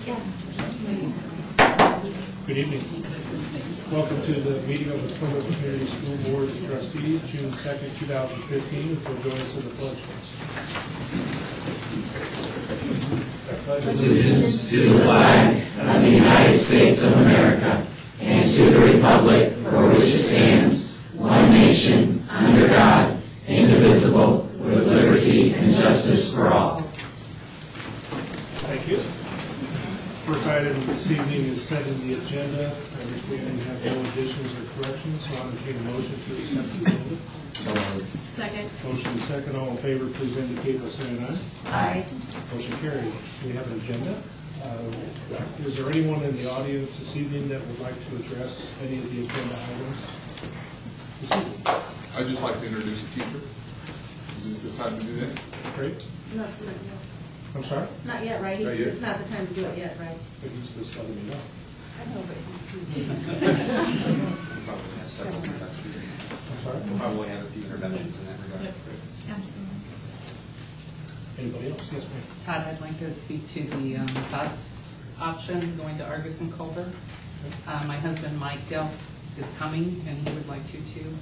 Yes. Good evening. Welcome to the meeting of the Plymouth Community School Board of Trustees, June 2nd, 2015. If you'll join us in the pledge, Allegiance to the flag of the United States of America and to the republic for which it stands, one nation, under God, indivisible, with liberty and justice for all. Thank you. First item this evening is setting the agenda. I understand we have no additions or corrections, so I'll entertain a motion to accept the agenda. Second. Motion is second. All in favor, please indicate by saying aye. Aye. Motion carried. We have an agenda. Is there anyone in the audience this evening that would like to address any of the agenda items this evening? I'd just like to introduce a teacher. Is this the time to do that? Great. Not yet. I'm sorry? Not yet, right? Not yet. It's not the time to do it yet, right? But he's just letting me know. I know, but We'll probably have several introductions. I'm sorry? We'll probably have a few introductions in that regard. Anybody else? Yes, ma'am. Todd, I'd like to speak to the bus option going to Argus and Culver. My husband Mike Delp is coming, and he would like to too.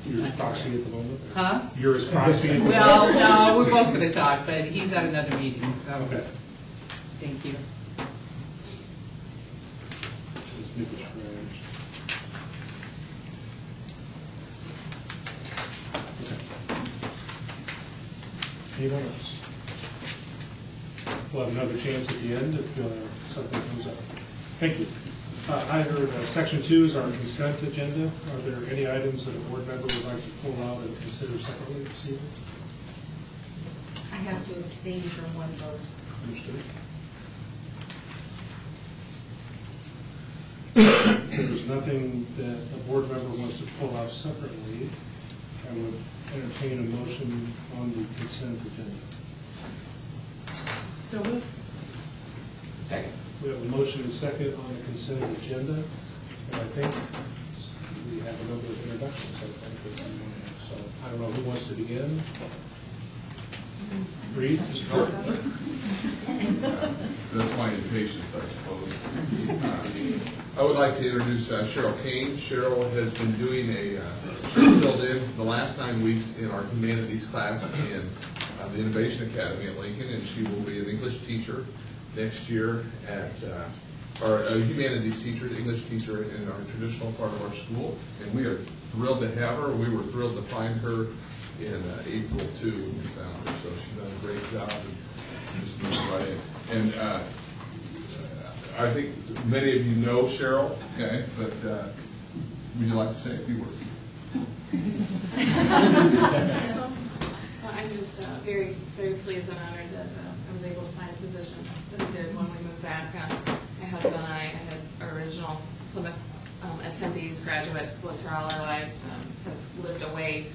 He's You're his not proxy here. at the moment? Huh? You're his proxy at the moment? Well, no, we're both going to talk, but he's at another meeting, so Okay. thank you. Just make it strange. Okay. Anyone else? We'll have another chance at the end if something comes up. Thank you. I heard section 2 is our consent agenda. Are there any items that a board member would like to pull out and consider separately this evening? I have to abstain from one vote. Understood. If there's nothing that a board member wants to pull out separately, I would entertain a motion on the consent agenda. So moved. Second. We have a motion and second on the consent agenda, and I think we have a number of introductions, I think, that we want to have. So I don't know who wants to begin. Reed? That's my impatience, I suppose. I would like to introduce Cheryl Kane. Cheryl has been doing she filled in the last 9 weeks in our humanities class in the Innovation Academy at Lincoln, and she will be an English teacher next year or a humanities teacher, English teacher in our traditional part of our school. And we are thrilled to have her. We were thrilled to find her in April too when we found her. So she's done a great job and just moving right in. And I think many of you know Cheryl, okay, but would you like to say a few words? Well, I'm just very, very pleased and honored that I was able to find a position that I did when we moved back. My husband and I had original Plymouth attendees, graduates, lived here all our lives, have lived away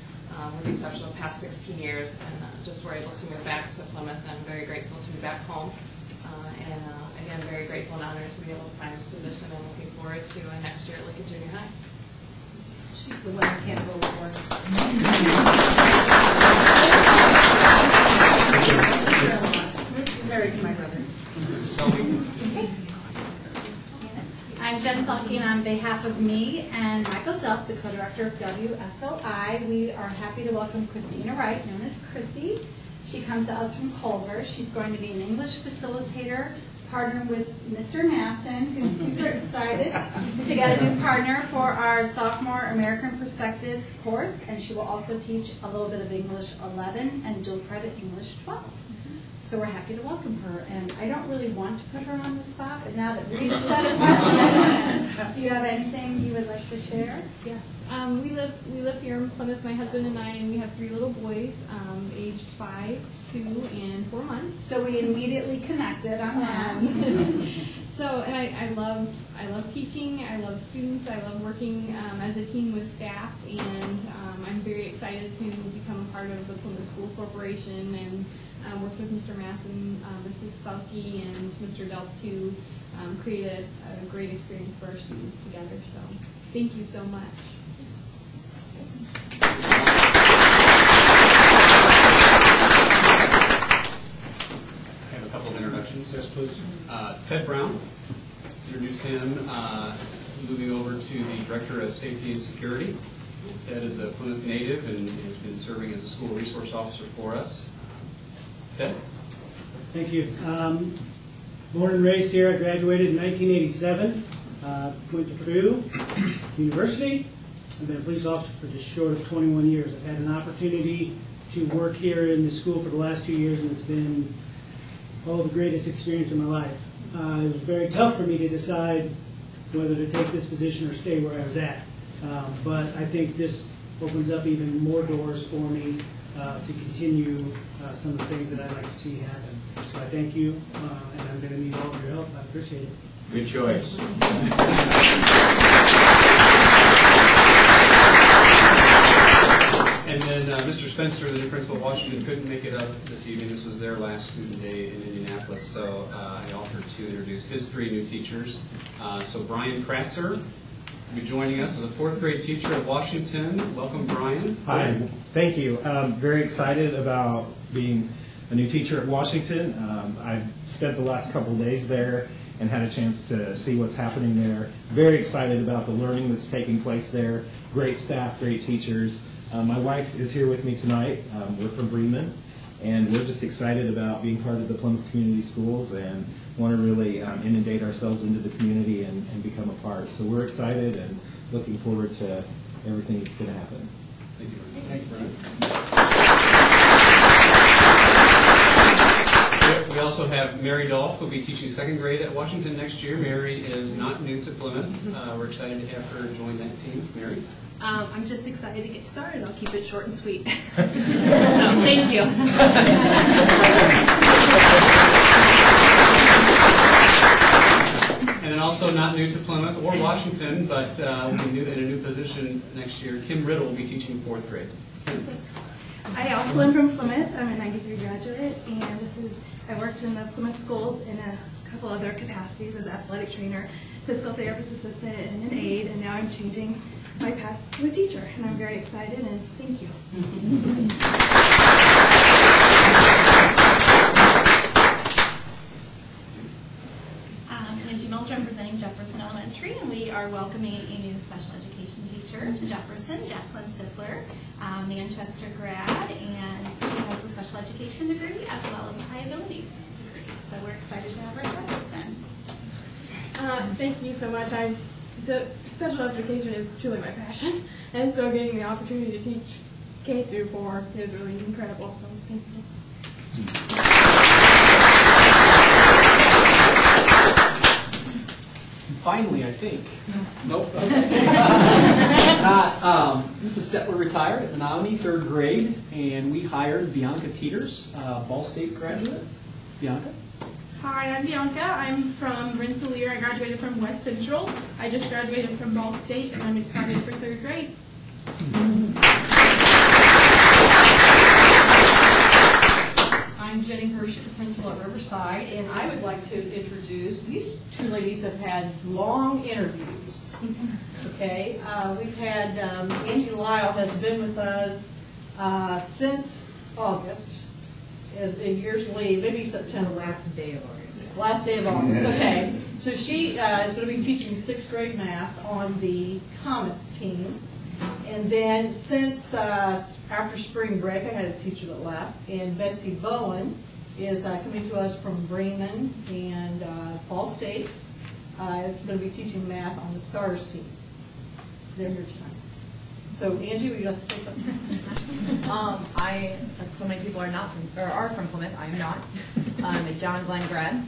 with the exception of the past 16 years, and just were able to move back to Plymouth. I'm very grateful to be back home, and again, very grateful and honored to be able to find this position, and looking forward to next year at Lincoln Junior High. She's the one I can't vote for. She's married to my brother. I'm Jen Falking on behalf of me and Michael Delp, the co-director of WSOI. We are happy to welcome Christina Wright, known as Chrissy. She comes to us from Culver. She's going to be an English facilitator, partner with Mr. Masson, who's super excited to get a new partner for our sophomore American Perspectives course, and she will also teach a little bit of English 11 and dual credit English 12. So we're happy to welcome her, and I don't really want to put her on the spot, but now that Reed said it, do you have anything you would like to share? Yes, we live here in Plymouth, my husband and I, and we have 3 little boys, aged 5, 2, and 4 months. So we immediately connected on that. So, and I love teaching, I love students, I love working as a team with staff, and I'm very excited to become a part of the Plymouth School Corporation and work with Mr. Masson, Mrs. Falke, and Mr. Delp to create a great experience for our students together. So thank you so much. I have a couple of introductions. Yes, guest, please. Ted Brown, introduce him, moving over to the Director of Safety and Security. Ted is a Plymouth native and has been serving as a school resource officer for us. Ted? Thank you. Born and raised here, I graduated in 1987. Went to Purdue University. I've been a police officer for just short of 21 years. I've had an opportunity to work here in the school for the last 2 years, and it's been the greatest experience of my life. It was very tough for me to decide whether to take this position or stay where I was at. But I think this opens up even more doors for me to continue some of the things that I'd like to see happen. So I thank you, and I'm going to need all of your help. I appreciate it. Good choice. And then Mr. Spencer, the new principal at Washington, couldn't make it up this evening. This was their last student day in Indianapolis, so I offered to introduce his 3 new teachers. So Brian Kratzer will be joining us as a 4th grade teacher at Washington. Welcome, Brian. Hi, thank you. Very excited about being a new teacher at Washington. I've spent the last couple of days there and had a chance to see what's happening there. Very excited about the learning that's taking place there. Great staff, great teachers. My wife is here with me tonight. We're from Bremen, and we're just excited about being part of the Plymouth Community Schools and want to really inundate ourselves into the community and become a part. So we're excited and looking forward to everything that's going to happen. Thank you, Brian. Thank you, Brian. We also have Mary Dolph, who will be teaching 2nd grade at Washington next year. Mary is not new to Plymouth. We're excited to have her join that team. Mary? I'm just excited to get started. I'll keep it short and sweet. So, thank you. And then also not new to Plymouth or Washington, but will be in a new position next year. Kim Riddle will be teaching 4th grade. Thanks. I also am from Plymouth. I'm a 93 graduate, and I worked in the Plymouth schools in a couple other capacities as athletic trainer, physical therapist assistant, and an aide, and now I'm changing my path to a teacher, and I'm very excited, and thank you. Angie Mills representing Jefferson Elementary, and we are welcoming a new special education teacher to Jefferson, Jacqueline Stifler, Manchester grad, and she has a special education degree as well as a high ability degree. So we're excited to have her at Jefferson. Thank you so much. The special education is truly my passion, and so getting the opportunity to teach K through 4 is really incredible, so thank you. Finally, I think. Nope. Mrs. Stetler retired at Menominee, 3rd grade, and we hired Bianca Teeters, Ball State graduate. Bianca? Hi, I'm Bianca. I'm from Rensselaer. I graduated from West Central. I just graduated from Ball State, and I'm excited for 3rd grade. I'm Jenny Hirsch, the principal at Riverside, and I would like to introduce, these 2 ladies have had long interviews, okay? We've had, Angie Lyle has been with us since August, as a year's leave, maybe September. Last day of August. Last day of August, okay. So she is going to be teaching 6th grade math on the Comets team. And then since after spring break, I had a teacher that left, and Betsy Bowen is coming to us from Bremen and Ball State. It's going to be teaching math on the Stars team. They're here tonight. So Angie, would you like to say something? So many people are not from, or are from Plymouth. I'm not. I'm a John Glenn grad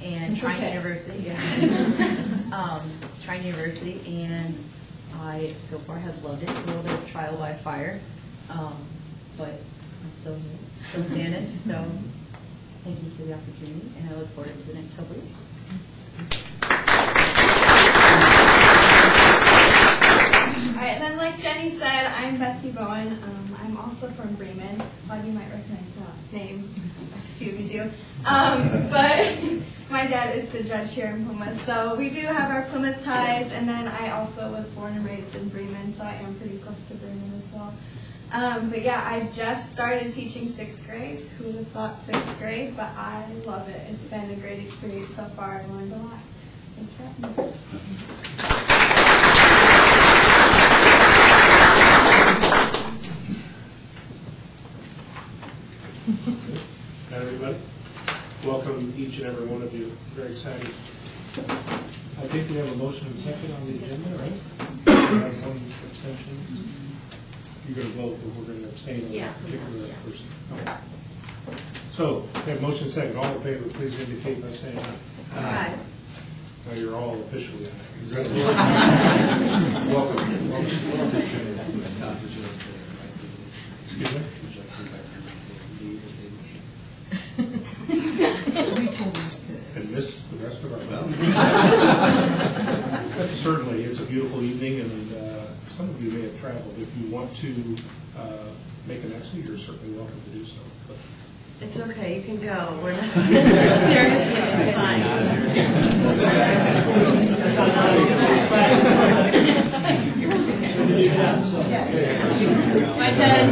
and Trine University. Yeah. Trine University, and I so far have loved it. It's a little bit of trial by fire, but I'm still here, still standing. So thank you for the opportunity, and I look forward to the next couple of years. All right, and then like Jenny said, I'm Betsy Bowen. I'm also from Bremen. A lot of you might recognize my last name. A few of you do. But my dad is the judge here in Plymouth. So we do have our Plymouth ties, and then I also was born and raised in Bremen, so I am pretty close to Bremen as well. But yeah, I just started teaching 6th grade. Who would have thought 6th grade? But I love it. It's been a great experience so far. I've learned a lot. Thanks for having me. Hi, everybody. Welcome each and every one of you. Very excited. I think we have a motion and second on the agenda, right? We have one abstention. You're going to vote, but we're going to abstain on that particular person. Okay. So, we have motion and second. All in favor, please indicate by saying aye. Aye. Now you're all officially aye. Congratulations. Welcome. Excuse me? And miss the rest of our But certainly, it's a beautiful evening, and some of you may have traveled. If you want to make an exit, you're certainly welcome to do so. But It's okay, you can go. We're not seriously, it's fine. My turn.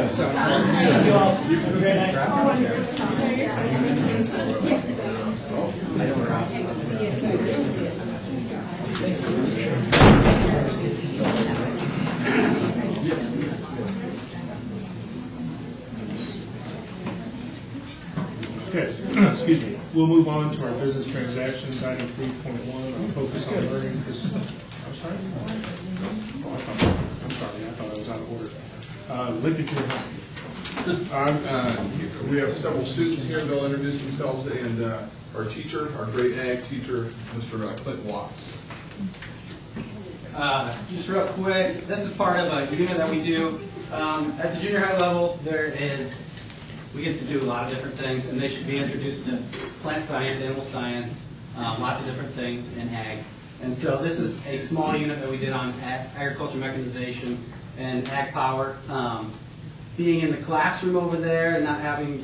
Okay, excuse me. We'll move on to our business transactions, item 3.1. I'll focus on learning. I'm sorry? Oh, I'm sorry, I thought I was out of order. Lincoln Junior High. We have several students here. They'll introduce themselves, and our teacher, our great ag teacher, Mr. Clint Watts. Just real quick, this is part of a unit that we do. At the junior high level, we get to do a lot of different things, and they should be introduced to plant science, animal science, lots of different things in ag. And so this is a small unit that we did on agriculture mechanization and ag power. Being in the classroom over there and not having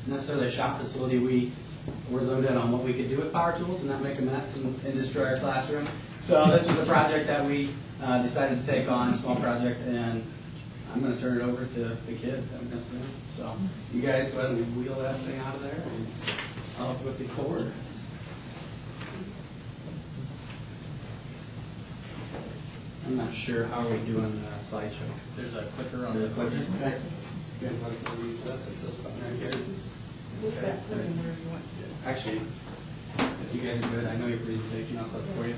necessarily a shop facility, we were limited on what we could do with power tools and not make a mess and destroy our classroom. So this was a project that we decided to take on, a small project, and I'm going to turn it over to the kids, I'm guessing. So you guys go ahead and wheel that thing out of there and up with the cord. I'm not sure how we're doing the slideshow. There's a clicker on the clicker. Okay. You guys want to use this? It's this button right here. Okay. Actually, if you guys are good, I know your presentation. I'll click for you.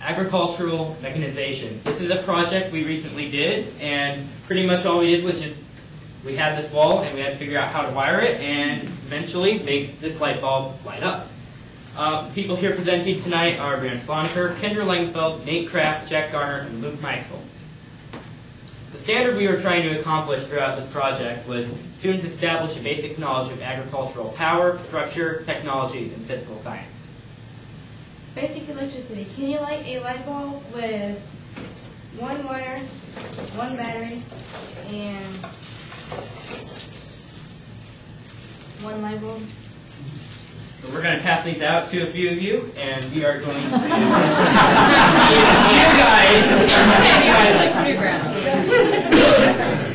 Agricultural mechanization. This is a project we recently did, and pretty much all we did was just, we had this wall and we had to figure out how to wire it and eventually make this light bulb light up. People here presenting tonight are Brian Sloneker, Kendra Langfeld, Nate Kraft, Jack Garner, and Luke Meisel. The standard we were trying to accomplish throughout this project was students establish a basic knowledge of agricultural power, structure, technology, and physical science. Basic electricity. Can you light a light bulb with one wire, one battery, and one light bulb? So we're going to pass these out to a few of you, and we are going to you guys.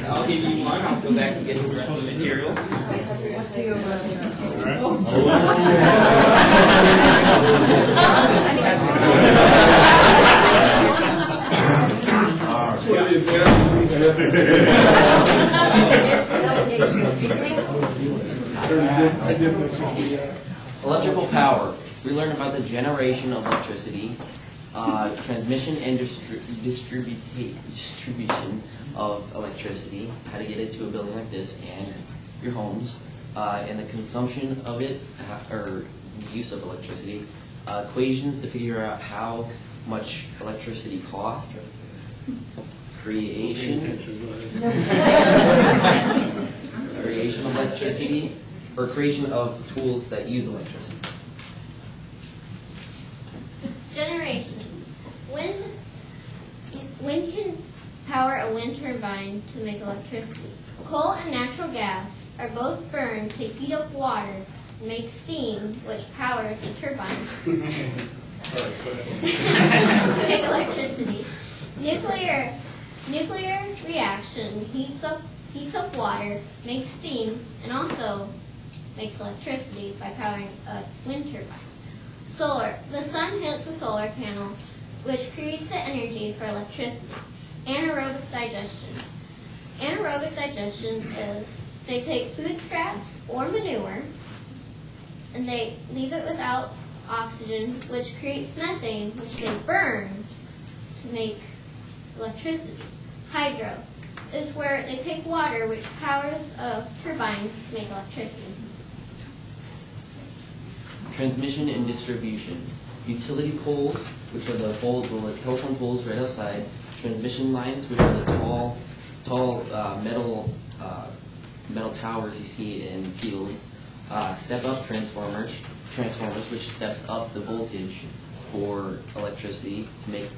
I'll give you one. I'll go back and get the rest of the materials. Electrical power. We learned about the generation of electricity, transmission and distribution of electricity, how to get it to a building like this and your homes, and the consumption of it, or use of electricity, equations to figure out how much electricity costs, creation of electricity, or creation of tools that use electricity. Generation. Wind can power a wind turbine to make electricity. Coal and natural gas are both burned to heat up water and make steam, which powers the turbine to make electricity. Nuclear reaction heats up water, makes steam, and also makes electricity by powering a wind turbine. Solar. The sun hits the solar panel, which creates the energy for electricity. Anaerobic digestion. Anaerobic digestion is they take food scraps or manure and they leave it without oxygen, which creates methane, which they burn to make electricity. Hydro is where they take water, which powers a turbine to make electricity. Transmission and distribution. Utility poles, which are the telephone poles right outside. Transmission lines, which are the tall metal towers you see in fields. Step-up transformers, which steps up the voltage for electricity to make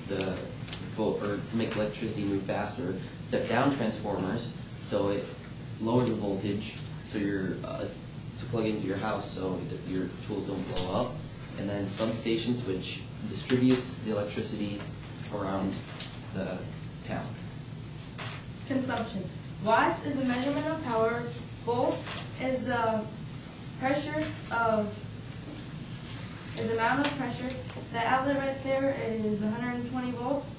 electricity move faster. Step-down transformers, so it lowers the voltage, so you're to plug into your house so that your tools don't blow up. And then substations, which distributes the electricity around the town. Consumption. Watts is a measurement of power. Volts is the amount of pressure. The outlet right there is 120 volts.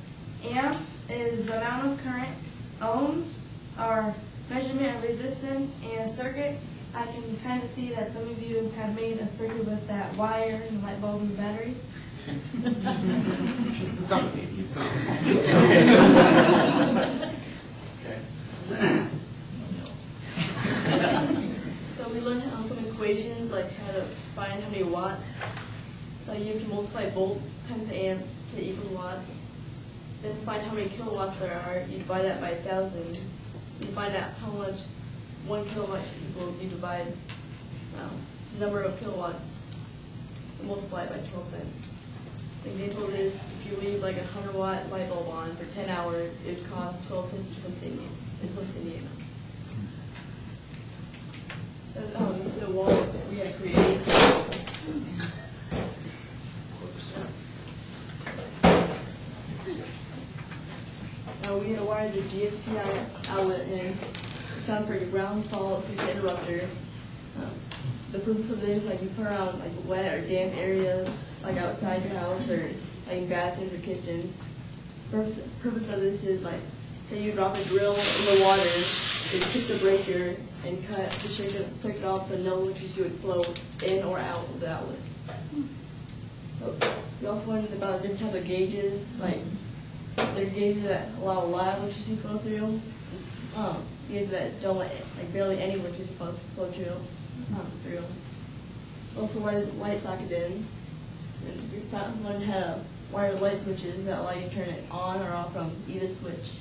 Amps is the amount of current. Ohms are measurement of resistance, and circuit. I can kind of see that some of you have made a circuit with that wire and the light bulb and the battery. So we learned some equations, like how to find how many watts. So you can multiply volts times amps to equal watts. Then find how many kilowatts there are. You divide that by 1,000. You find out how much 1 kilowatt equals. You divide number of kilowatts and multiply it by 12 cents. The example is if you leave like a 100-watt light bulb on for 10 hours, it would cost 12 cents in Plymouth, Indiana. This is the wall that we had created. We had to wire the GFCI outlet in. Sound for your ground fault to the interrupter. The purpose of this, like you put around like wet or damp areas, like outside your house or like in bathrooms or kitchens. Purpose of this is like, say you drop a drill in the water, you kick the breaker and cut the circuit off so no electricity would flow in or out of the outlet. We also learned about different types of gauges, like there are gauges that allow a lot of electricity flow through. Gauges that don't let like barely any electricity flow through. Also, wire the light socket in. And we learned how to wire light switches that allow you to turn it on or off from either switch.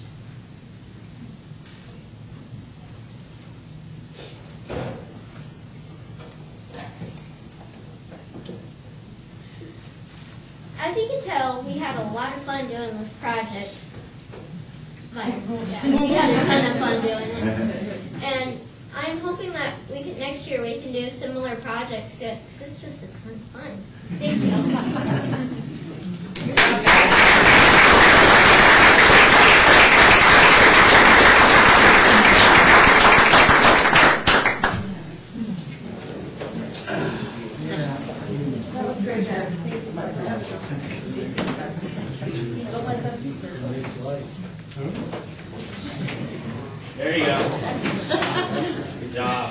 As you can tell, we had a lot of fun doing this project. Like, yeah, we had a ton of fun doing it. And I'm hoping that next year we can do similar projects to it, because it's just a ton of fun. Thank you. That was great. There you go. Good job.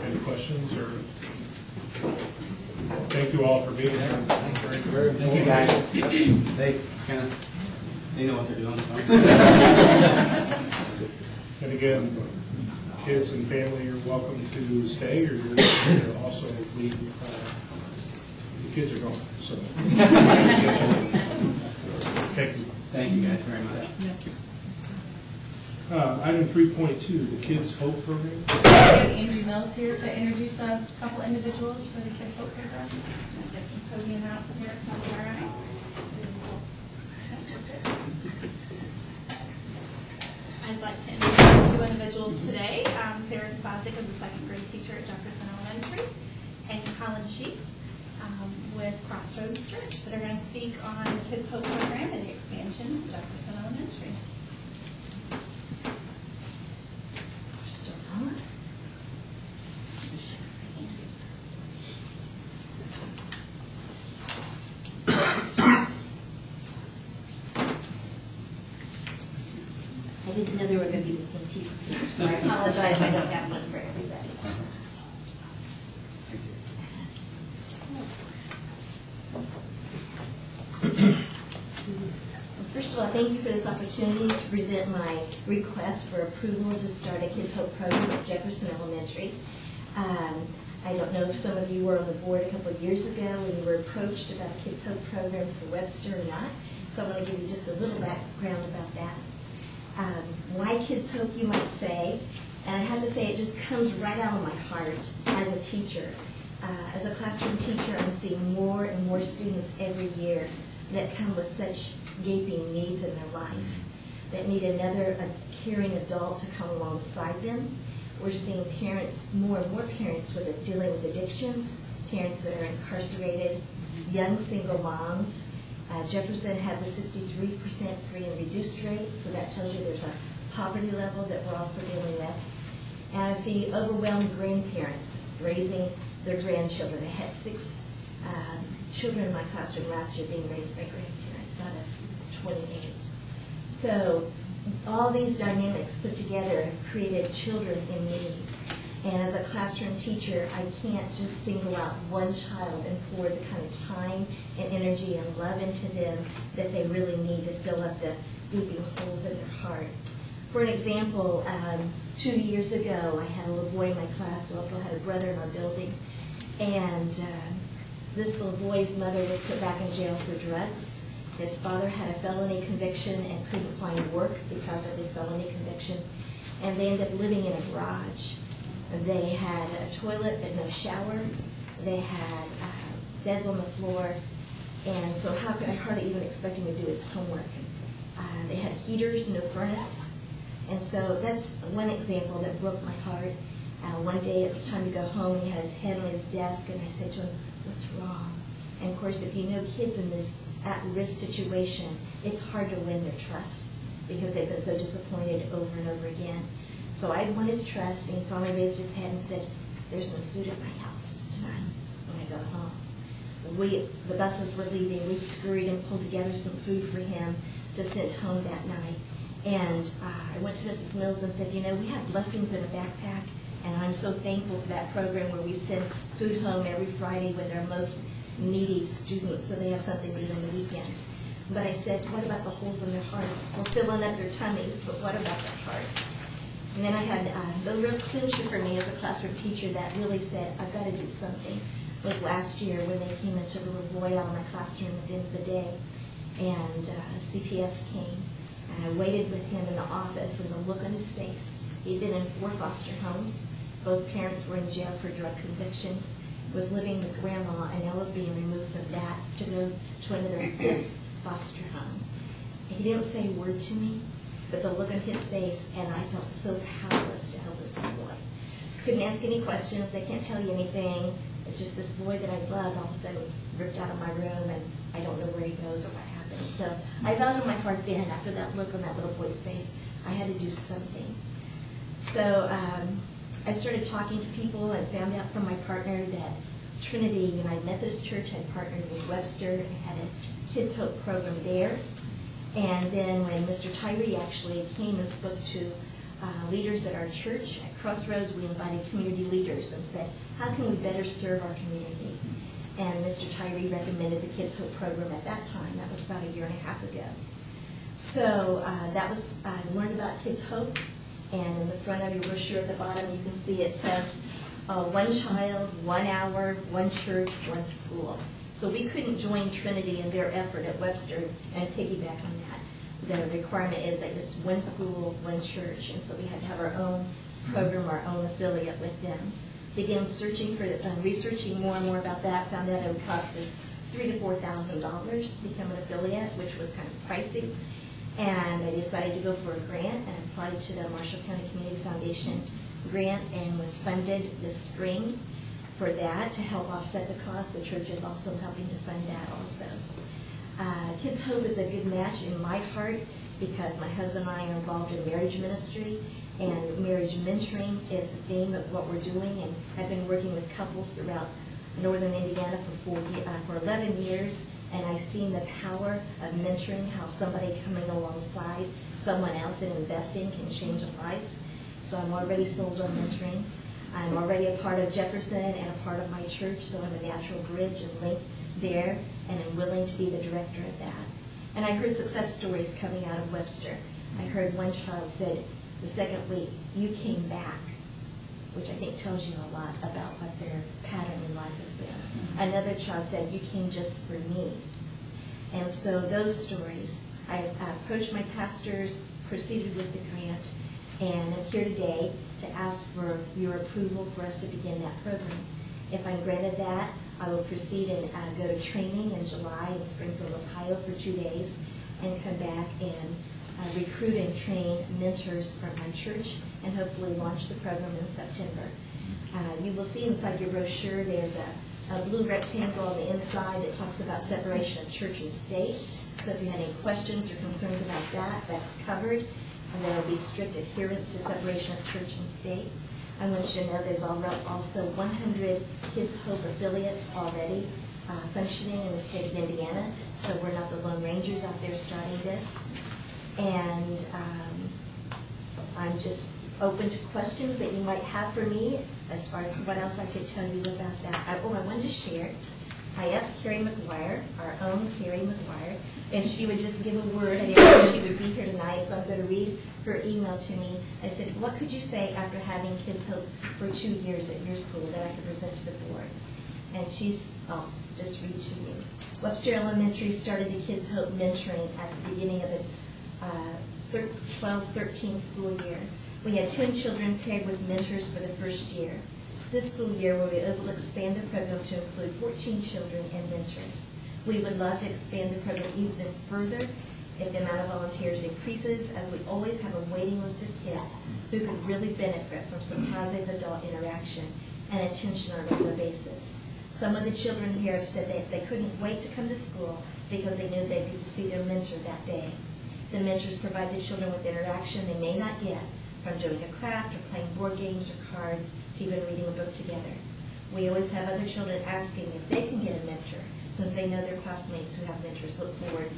Any questions or? Thank you all for being here. Thank you, guys. They know what they're doing. And again, kids and family, you're welcome to stay, or you're also leave The kids are gone, so. Thank you. Thank you guys very much. Item 3.2, the Kids Hope Program. We have Andrew Mills here to introduce a couple individuals for the Kids Hope Program. Get the podium out here. I'd like to introduce two individuals today. Sarah Spastic is a second grade teacher at Jefferson Elementary, and Colin Sheets with Crossroads Church that are going to speak on the Kids Hope Program and the expansion to Jefferson Elementary. I didn't know there were going to be this many people here, so I apologize, I don't have one for everybody. First of all, thank you for this opportunity to present my request for approval to start a Kids Hope program at Jefferson Elementary. I don't know if some of you were on the board a couple of years ago when you were approached about a Kids Hope program for Webster or not, so I'm going to give you just a little background about that. Why Kids Hope, you might say, and I have to say it just comes right out of my heart as a teacher. As a classroom teacher, I'm seeing more and more students every year that come with such gaping needs in their life, that need a caring adult to come alongside them. We're seeing parents, more and more parents dealing with addictions, parents that are incarcerated, young single moms. Jefferson has a 63% free and reduced rate, so that tells you there's a poverty level that we're also dealing with. And I see overwhelmed grandparents raising their grandchildren. I had 6 children in my classroom last year being raised by grandparents out of 28. So all these dynamics put together have created children in need. And as a classroom teacher, I can't just single out one child and pour the kind of time and energy and love into them that they really need to fill up the gaping holes in their heart. For an example, 2 years ago, I had a little boy in my class who also had a brother in our building. And this little boy's mother was put back in jail for drugs. His father had a felony conviction and couldn't find work because of his felony conviction. And they ended up living in a garage. They had a toilet but no shower. They had beds on the floor. And so how could I hardly even expect him to do his homework? They had heaters, no furnace. And so that's one example that broke my heart. One day it was time to go home. He had his head on his desk, and I said to him, "What's wrong?" And of course, if you know kids in this at-risk situation, it's hard to win their trust because they've been so disappointed over and over again. So I won his trust, and he finally raised his head and said, "There's no food at my house tonight when I go home." The buses were leaving. We scurried and pulled together some food for him to send home that night. And I went to Mrs. Mills and said, "You know, we have blessings in a backpack, and I'm so thankful for that program where we send food home every Friday with our most needy students so they have something to eat on the weekend." But I said, "What about the holes in their hearts? We're filling up their tummies, but what about their hearts?" And then I had the real clincher for me as a classroom teacher that really said, "I've got to do something," was last year when they came and took a little boy out of my classroom at the end of the day. And CPS came, and I waited with him in the office, and the look on his face. He'd been in 4 foster homes. Both parents were in jail for drug convictions, was living with grandma, and now was being removed from that to go to another 5th foster home. He didn't say a word to me, but the look on his face, and I felt so powerless to help this little boy. Couldn't ask any questions. They can't tell you anything. It's just this boy that I loved all of a sudden was ripped out of my room, and I don't know where he goes or what happened. So I felt in my heart then, after that look on that little boy's face, I had to do something. So I started talking to people and found out from my partner that Trinity United Methodist Church had partnered with Webster and had a Kids Hope program there. And then when Mr. Tyree actually came and spoke to leaders at our church at Crossroads, we invited community leaders and said, "How can we better serve our community?" And Mr. Tyree recommended the Kids Hope program at that time. That was about 1.5 years ago. So I learned about Kids Hope, and in the front of your brochure at the bottom you can see it says, 1 child, 1 hour, 1 church, 1 school. So we couldn't join Trinity in their effort at Webster and piggyback on that. The requirement is that it's one school, one church, and so we had to have our own program, our own affiliate with them. Began searching for, researching more and more about that, found out it would cost us $3,000 to $4,000 to become an affiliate, which was kind of pricey. And I decided to go for a grant and applied to the Marshall County Community Foundation grant and was funded this spring for that to help offset the cost. The church is also helping to fund that also. Kids Hope is a good match in my heart because my husband and I are involved in marriage ministry, and marriage mentoring is the theme of what we're doing, and I've been working with couples throughout northern Indiana for 11 years, and I've seen the power of mentoring, how somebody coming alongside someone else and investing can change a life. So I'm already sold on mentoring. I'm already a part of Jefferson and a part of my church, so I'm a natural bridge and link there, and I'm willing to be the director of that. And I heard success stories coming out of Webster. I heard one child said the second week, "You came back," which I think tells you a lot about what their pattern in life has been. Another child said, "You came just for me." And so those stories, I approached my pastors, proceeded with the grant, and I'm here today to ask for your approval for us to begin that program. If I'm granted that, I will proceed and go to training in July in Springfield, Ohio for 2 days and come back and recruit and train mentors from my church and hopefully launch the program in September. You will see inside your brochure there's a blue rectangle on the inside that talks about separation of church and state. So if you had any questions or concerns about that, that's covered. And there will be strict adherence to separation of church and state. I want you to know there's also 100 Kids Hope affiliates already functioning in the state of Indiana, so we're not the Lone Rangers out there starting this. And I'm just open to questions that you might have for me as far as what else I could tell you about that. I wanted to share. I asked Carrie McGuire, our own Carrie McGuire, if she would just give a word. I didn't know she would be here tonight, so I'm going to read her email to me. I said, "What could you say after having Kids Hope for 2 years at your school that I could present to the board?" And I'll just read to you. Webster Elementary started the Kids Hope mentoring at the beginning of the 12-13 school year. We had 10 children paired with mentors for the first year. This school year, we'll be able to expand the program to include 14 children and mentors. We would love to expand the program even further if the amount of volunteers increases, as we always have a waiting list of kids who could really benefit from some positive adult interaction and attention on a regular basis. Some of the children here have said that they couldn't wait to come to school because they knew they'd get to see their mentor that day. The mentors provide the children with interaction they may not get from doing a craft or playing board games or cards to even reading a book together. We always have other children asking if they can get a mentor, since they know their classmates who have mentors look forward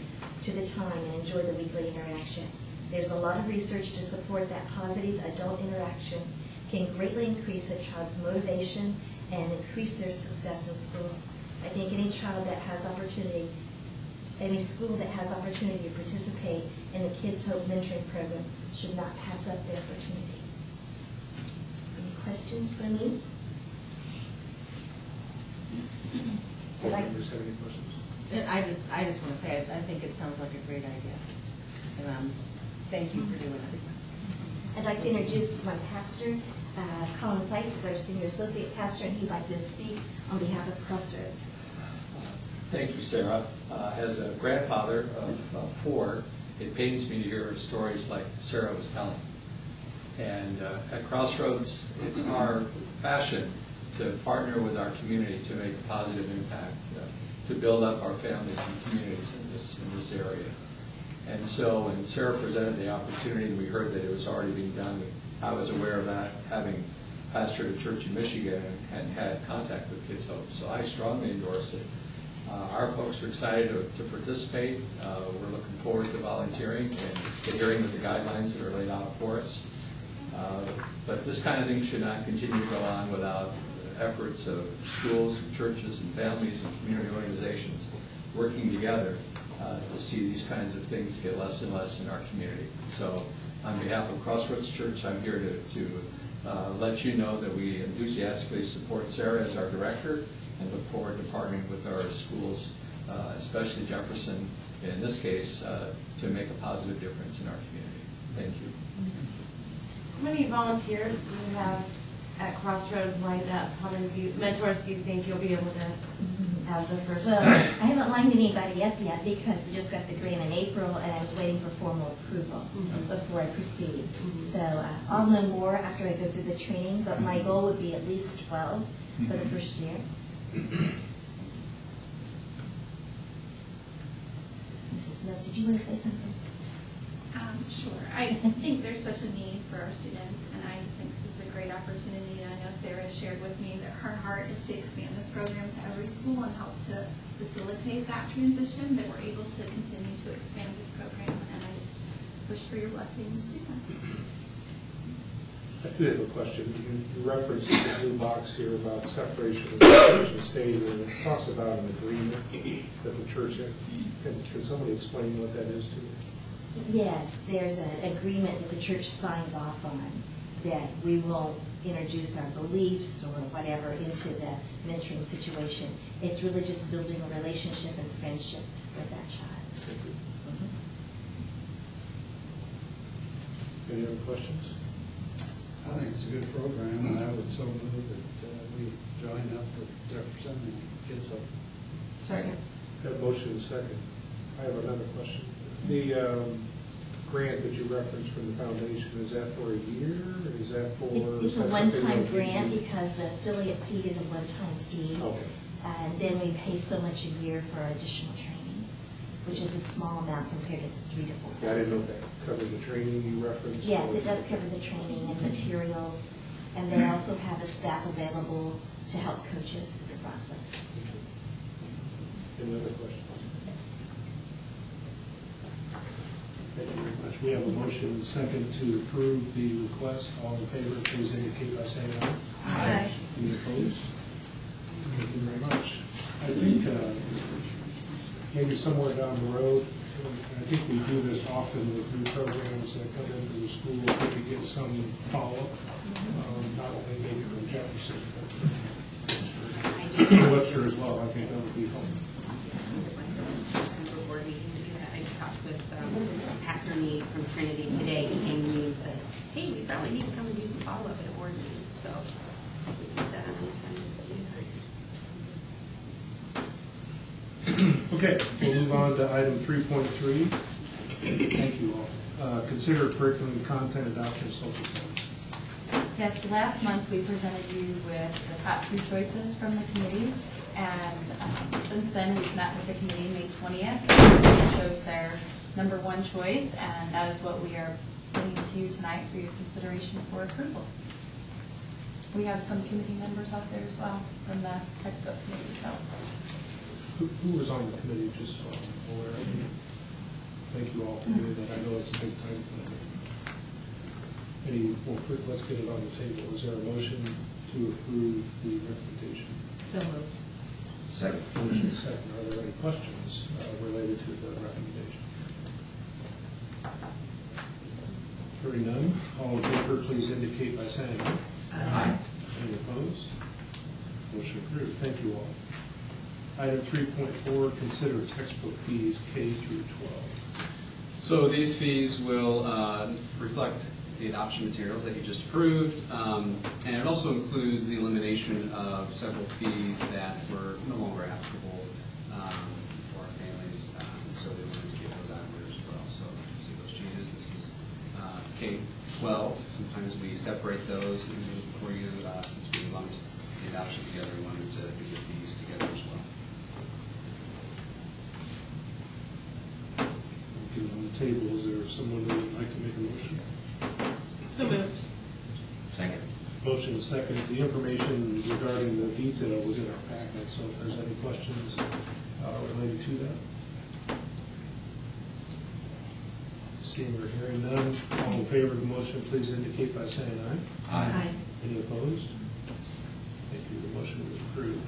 to the time and enjoy the weekly interaction. There's a lot of research to support that positive adult interaction can greatly increase a child's motivation and increase their success in school. I think any child that has opportunity, any school that has opportunity to participate in the Kids Hope mentoring program should not pass up the opportunity. Any questions for me? Members have any questions? I just want to say, I think it sounds like a great idea. And thank you for doing it. I'd like to introduce my pastor. Colin Seitz is our senior associate pastor, and he'd like to speak on behalf of Crossroads. Thank you, Sarah. As a grandfather of 4, it pains me to hear stories like Sarah was telling. And at Crossroads, it's our passion to partner with our community to make a positive impact, to build up our families and communities in this area. And so when Sarah presented the opportunity and we heard that it was already being done, I was aware of that, having pastored a church in Michigan and had contact with Kids Hope. So I strongly endorse it. Our folks are excited to participate. We're looking forward to volunteering and adhering to the guidelines that are laid out for us. But this kind of thing should not continue to go on without efforts of schools, and churches, and families, and community organizations working together to see these kinds of things get less and less in our community. So on behalf of Crossroads Church, I'm here to let you know that we enthusiastically support Sarah as our director and look forward to partnering with our schools, especially Jefferson, in this case, to make a positive difference in our community. Thank you. How many volunteers do you have at Crossroads lined up? How many mentors do you think you'll be able to have the first? Well, I haven't lined anybody up yet because we just got the grant in April and I was waiting for formal approval before I proceed. So I'll know more after I go through the training, but my goal would be at least 12 for the first year. Mrs. Mills, did you want to say something? Sure. I think there's such a need for our students, and I just think this is a great opportunity. And I know Sarah shared with me that her heart is to expand this program to every school and help to facilitate that transition, that we're able to continue to expand this program. And I just wish for your blessing to do that. I do have a question. You referenced the blue box here about separation of church and state, and it talks about an agreement that the church had. Can somebody explain what that is to me? Yes, there's an agreement that the church signs off on that we won't introduce our beliefs or whatever into the mentoring situation. It's really just building a relationship and friendship with that child. Any other questions? I think it's a good program, and I would so move that we join up with Jefferson and Kids Hope. Second. Have a motion and a second. I have another question. The grant that you referenced from the foundation, is that for a year? Or is that for? It's a one-time grant because the affiliate fee is a one-time fee. Okay. And then we pay so much a year for additional training, which is a small amount compared to the $3,000 to $4,000. I didn't know that covered the training you referenced. Yes, it does cover the training and materials, and they also have a staff available to help coach us through the process. Any other questions? Thank you very much. We have a motion and a second to approve the request. All in favor, please indicate by saying aye. Aye. Any opposed? Thank you very much. I think maybe somewhere down the road, I think we do this often with new programs that come into the school, that we get some follow-up, not only maybe from Jefferson, but Webster as well. I think that would be helpful. I just talked with Pastor Mead from Trinity today. He came to me and said, hey, we probably need to come and do some follow-up at a board meeting. So we put that on the agenda to do. Okay, we'll move on to item 3.3. Thank you all. Consider curriculum content adoption social studies. Yes, last month we presented you with the top 2 choices from the committee, and since then we've met with the committee May 20th. They chose their number 1 choice, and that is what we are bringing to you tonight for your consideration for approval. We have some committee members out there as well from the textbook committee. So, who was on the committee? Just so I'm aware. Thank you all for doing that. I know it's a big time commitment. Well, first, let's get it on the table. Is there a motion to approve the recommendation? So moved. Second. Motion is second. Are there any questions related to the recommendation? Hearing none, all in favor, please indicate by saying aye. Aye. Any opposed? Motion approved. Thank you all. Item 3.4, consider textbook fees K through 12. So these fees will reflect the adoption materials that you just approved, and it also includes the elimination of several fees that were no longer applicable for our families, and so we wanted to get those out there as well. So you see those changes. This is K-12. Sometimes we separate those and do it for you since we lumped the adoption together. We wanted to do the fees together as well. Get it on the table. Is there someone who would like to make a motion? So moved. Second. Motion is second. The information regarding the detail was in our packet, so if there's any questions related to that. Seeing or hearing none, all in favor of the motion, please indicate by saying aye. Aye. Any opposed? Thank you. The motion is approved.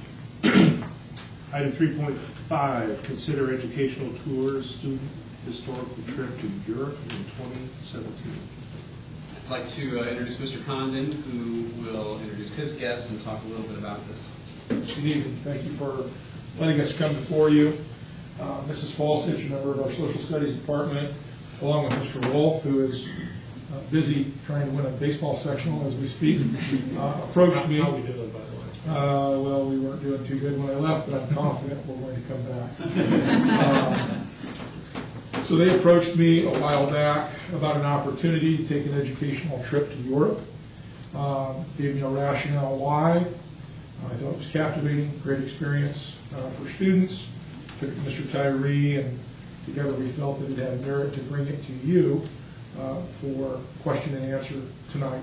Item 3.5, consider educational tours, student historical trip to Europe in 2017. I'd like to introduce Mr. Condon, who will introduce his guests and talk a little bit about this. Good evening. Thank you for letting us come before you. Mrs. Falstich, a member of our Social Studies Department, along with Mr. Wolf, who is busy trying to win a baseball sectional as we speak, approached me. How are we doing, by the way? Well, we weren't doing too good when I left, but I'm confident we're going to come back. So they approached me a while back about an opportunity to take an educational trip to Europe. Gave me a rationale why. I thought it was captivating, great experience for students. Took it to Mr. Tyree, and together we felt that it had merit to bring it to you for question and answer tonight.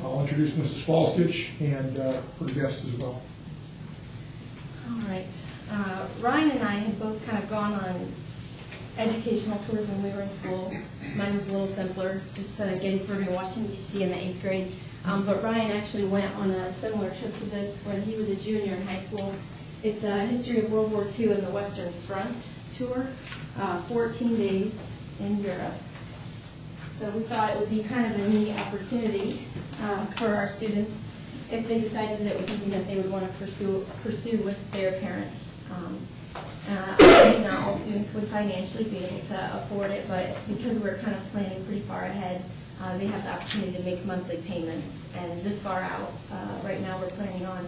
I'll introduce Mrs. Falstich and her guest as well. All right. Ryan and I had both kind of gone on educational tours when we were in school. Mine was a little simpler, just to Gettysburg and Washington, D.C. in the 8th grade. But Ryan actually went on a similar trip to this when he was a junior in high school. It's a history of World War II and the Western Front tour, 14 days in Europe. So we thought it would be kind of a neat opportunity for our students if they decided that it was something that they would want to pursue with their parents. Obviously not all students would financially be able to afford it, but because we're kind of planning pretty far ahead, they have the opportunity to make monthly payments. And this far out, right now we're planning on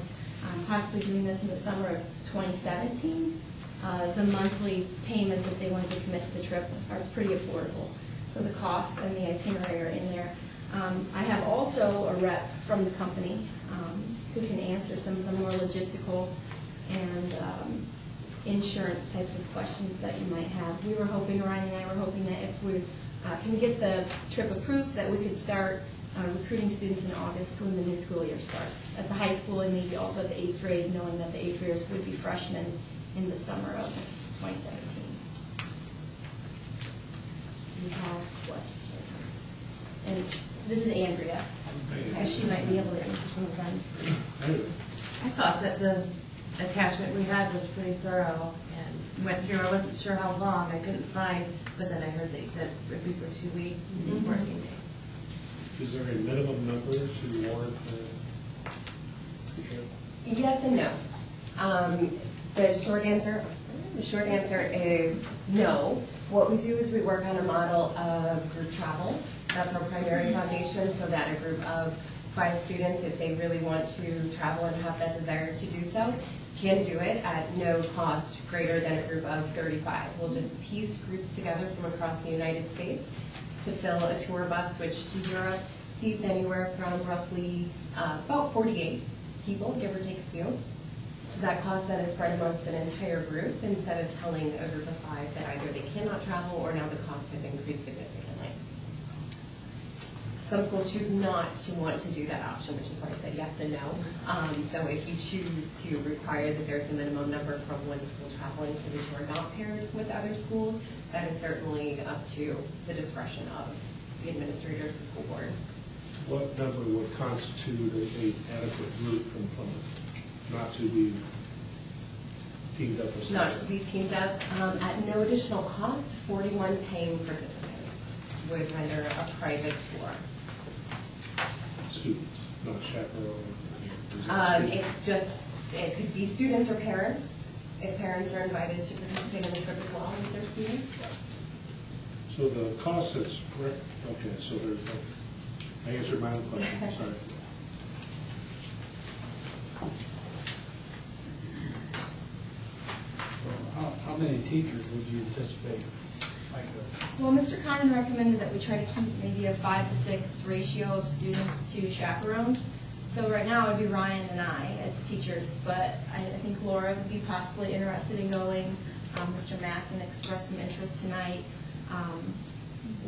possibly doing this in the summer of 2017. The monthly payments, if they wanted to commit to the trip, are pretty affordable. So the cost and the itinerary are in there. I have also a rep from the company who can answer some of the more logistical and insurance types of questions that you might have. We were hoping, Ryan and I were hoping that if we can get the trip approved, that we could start recruiting students in August when the new school year starts at the high school and maybe also at the 8th grade, knowing that the 8th graders would be freshmen in the summer of 2017. We have questions. And this is Andrea, so she might be able to answer some of them. I thought that the attachment we had was pretty thorough and went through. I wasn't sure how long. I couldn't find, but then I heard they said it would be for 2 weeks, 14 days. Is there a minimum number to warrant the trip? Yes and no. The short answer is no. What we do is we work on a model of group travel. That's our primary foundation, so that a group of 5 students, if they really want to travel and have that desire to do so, can do it at no cost greater than a group of 35. We'll just piece groups together from across the United States to fill a tour bus, which to Europe seats anywhere from roughly about 48 people, give or take a few. So that cost that is spread amongst an entire group instead of telling a group of 5 that either they cannot travel or now the cost has increased significantly. Some schools choose not to want to do that option, which is why I said yes and no. So if you choose to require that there's a minimum number from one school traveling so that you are not paired with other schools, that is certainly up to the discretion of the administrators and school board. What number would constitute an adequate group from Plymouth not to be teamed up with? Not to be teamed up. At no additional cost, 41 paying participants would render a private tour. Students, not chaperone? It could be students or parents, if parents are invited to participate in the trip as well with their students. So the cost is, okay, so there's, I answered my own question, sorry. So how many teachers would you anticipate? Well, Mr. Condon recommended that we try to keep maybe a 5 to 6 ratio of students to chaperones. So right now it would be Ryan and I as teachers, but I think Laura would be possibly interested in going. Mr. Masson expressed some interest tonight.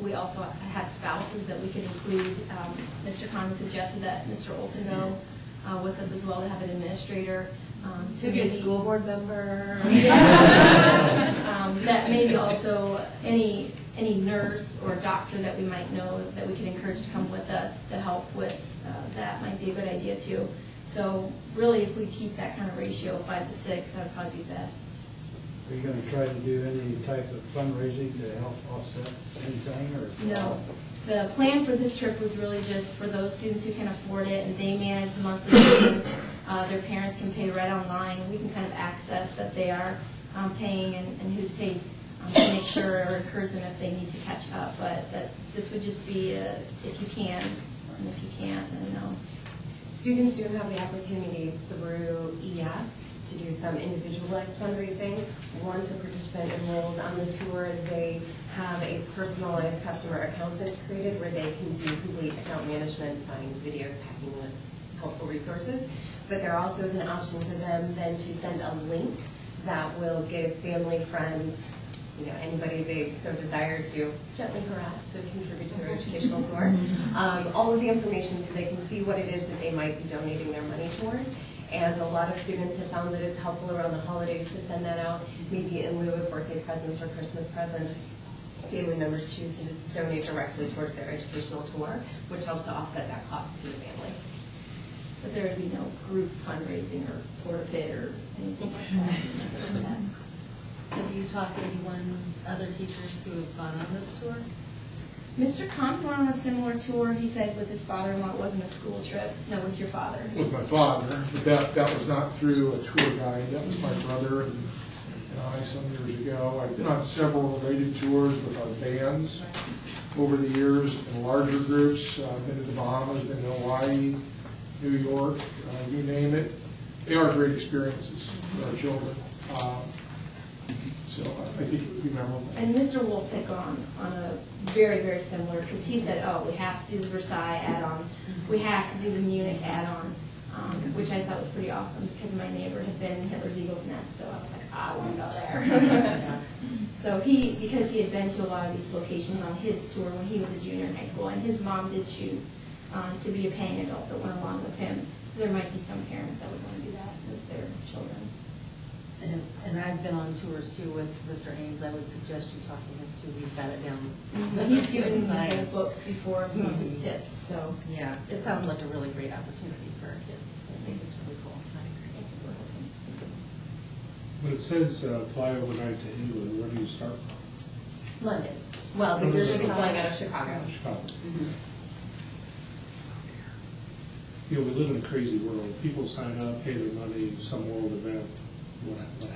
We also have spouses that we could include. Mr. Condon suggested that Mr. Olson go with us as well to have an administrator. To be a school board member. That maybe also any nurse or doctor that we might know that we could encourage to come with us to help with that might be a good idea too. So really, if we keep that kind of ratio of 5 to 6, that would probably be best. Are you going to try to do any type of fundraising to help offset anything, or? No. The plan for this trip was really just for those students who can afford it, and they manage the monthly payments. Their parents can pay right online, and we can kind of access that they are paying and who's paid to make sure or encourage them if they need to catch up. But that this would just be if you can, and if you can't, then no. Students do have the opportunity through EF to do some individualized fundraising. Once a participant enrolls on the tour, they have a personalized customer account that's created where they can do complete account management, find videos, packing lists, helpful resources. But there also is an option for them then to send a link that will give family, friends, anybody they so desire to gently harass to contribute to their educational tour, all of the information so they can see what it is that they might be donating their money towards. And a lot of students have found that it's helpful around the holidays to send that out, maybe in lieu of birthday presents or Christmas presents. Family members choose to donate directly towards their educational tour, which helps to offset that cost to the family. But there would be no group fundraising or porta pit or anything like that. Have you talked to anyone, other teachers who have gone on this tour? Mr. Comp went on a similar tour, he said, with his father-in-law. It wasn't a school trip. No, with your father. With my father, but that was not through a tour guide. That was my brother and I some years ago. I've been on several related tours with our bands over the years in larger groups. I've been to the Bahamas, been to Hawaii, New York, you name it. They are great experiences for our children. So I think it would be memorable. And Mr. Wolf had gone on a very, very similar, because he said, oh, we have to do the Versailles add-on, we have to do the Munich add-on, which I thought was pretty awesome, because my neighbor had been in Hitler's Eagle's Nest, so I was like, I want to go there. So because he had been to a lot of these locations on his tour when he was a junior in high school, and his mom did choose to be a paying adult that went along with him, so there might be some parents that would want to do that with their children. And I've been on tours too with Mr. Haynes. I would suggest you talk to him too. He's got it down. He's given me the books before of some of his tips, so. Yeah, it sounds like a really great opportunity for our kids. I think it's really cool. I agree. When it says fly overnight to England, where do you start from? London. Well, they're going to be flying out of Chicago. Chicago. Mm-hmm. We live in a crazy world. People sign up, pay their money, some world event. What happens?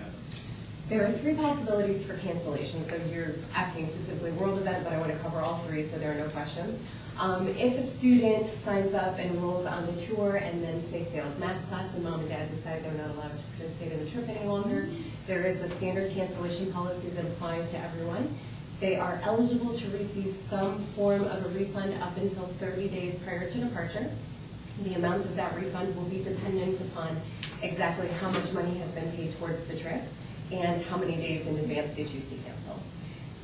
There are three possibilities for cancellation. So you're asking specifically world event, but I want to cover all three so there are no questions. If a student signs up and enrolls on the tour and then, say, fails math class and mom and dad decide they're not allowed to participate in the trip any longer, there is a standard cancellation policy that applies to everyone. They are eligible to receive some form of a refund up until 30 days prior to departure. The amount of that refund will be dependent upon exactly how much money has been paid towards the trip and how many days in advance they choose to cancel.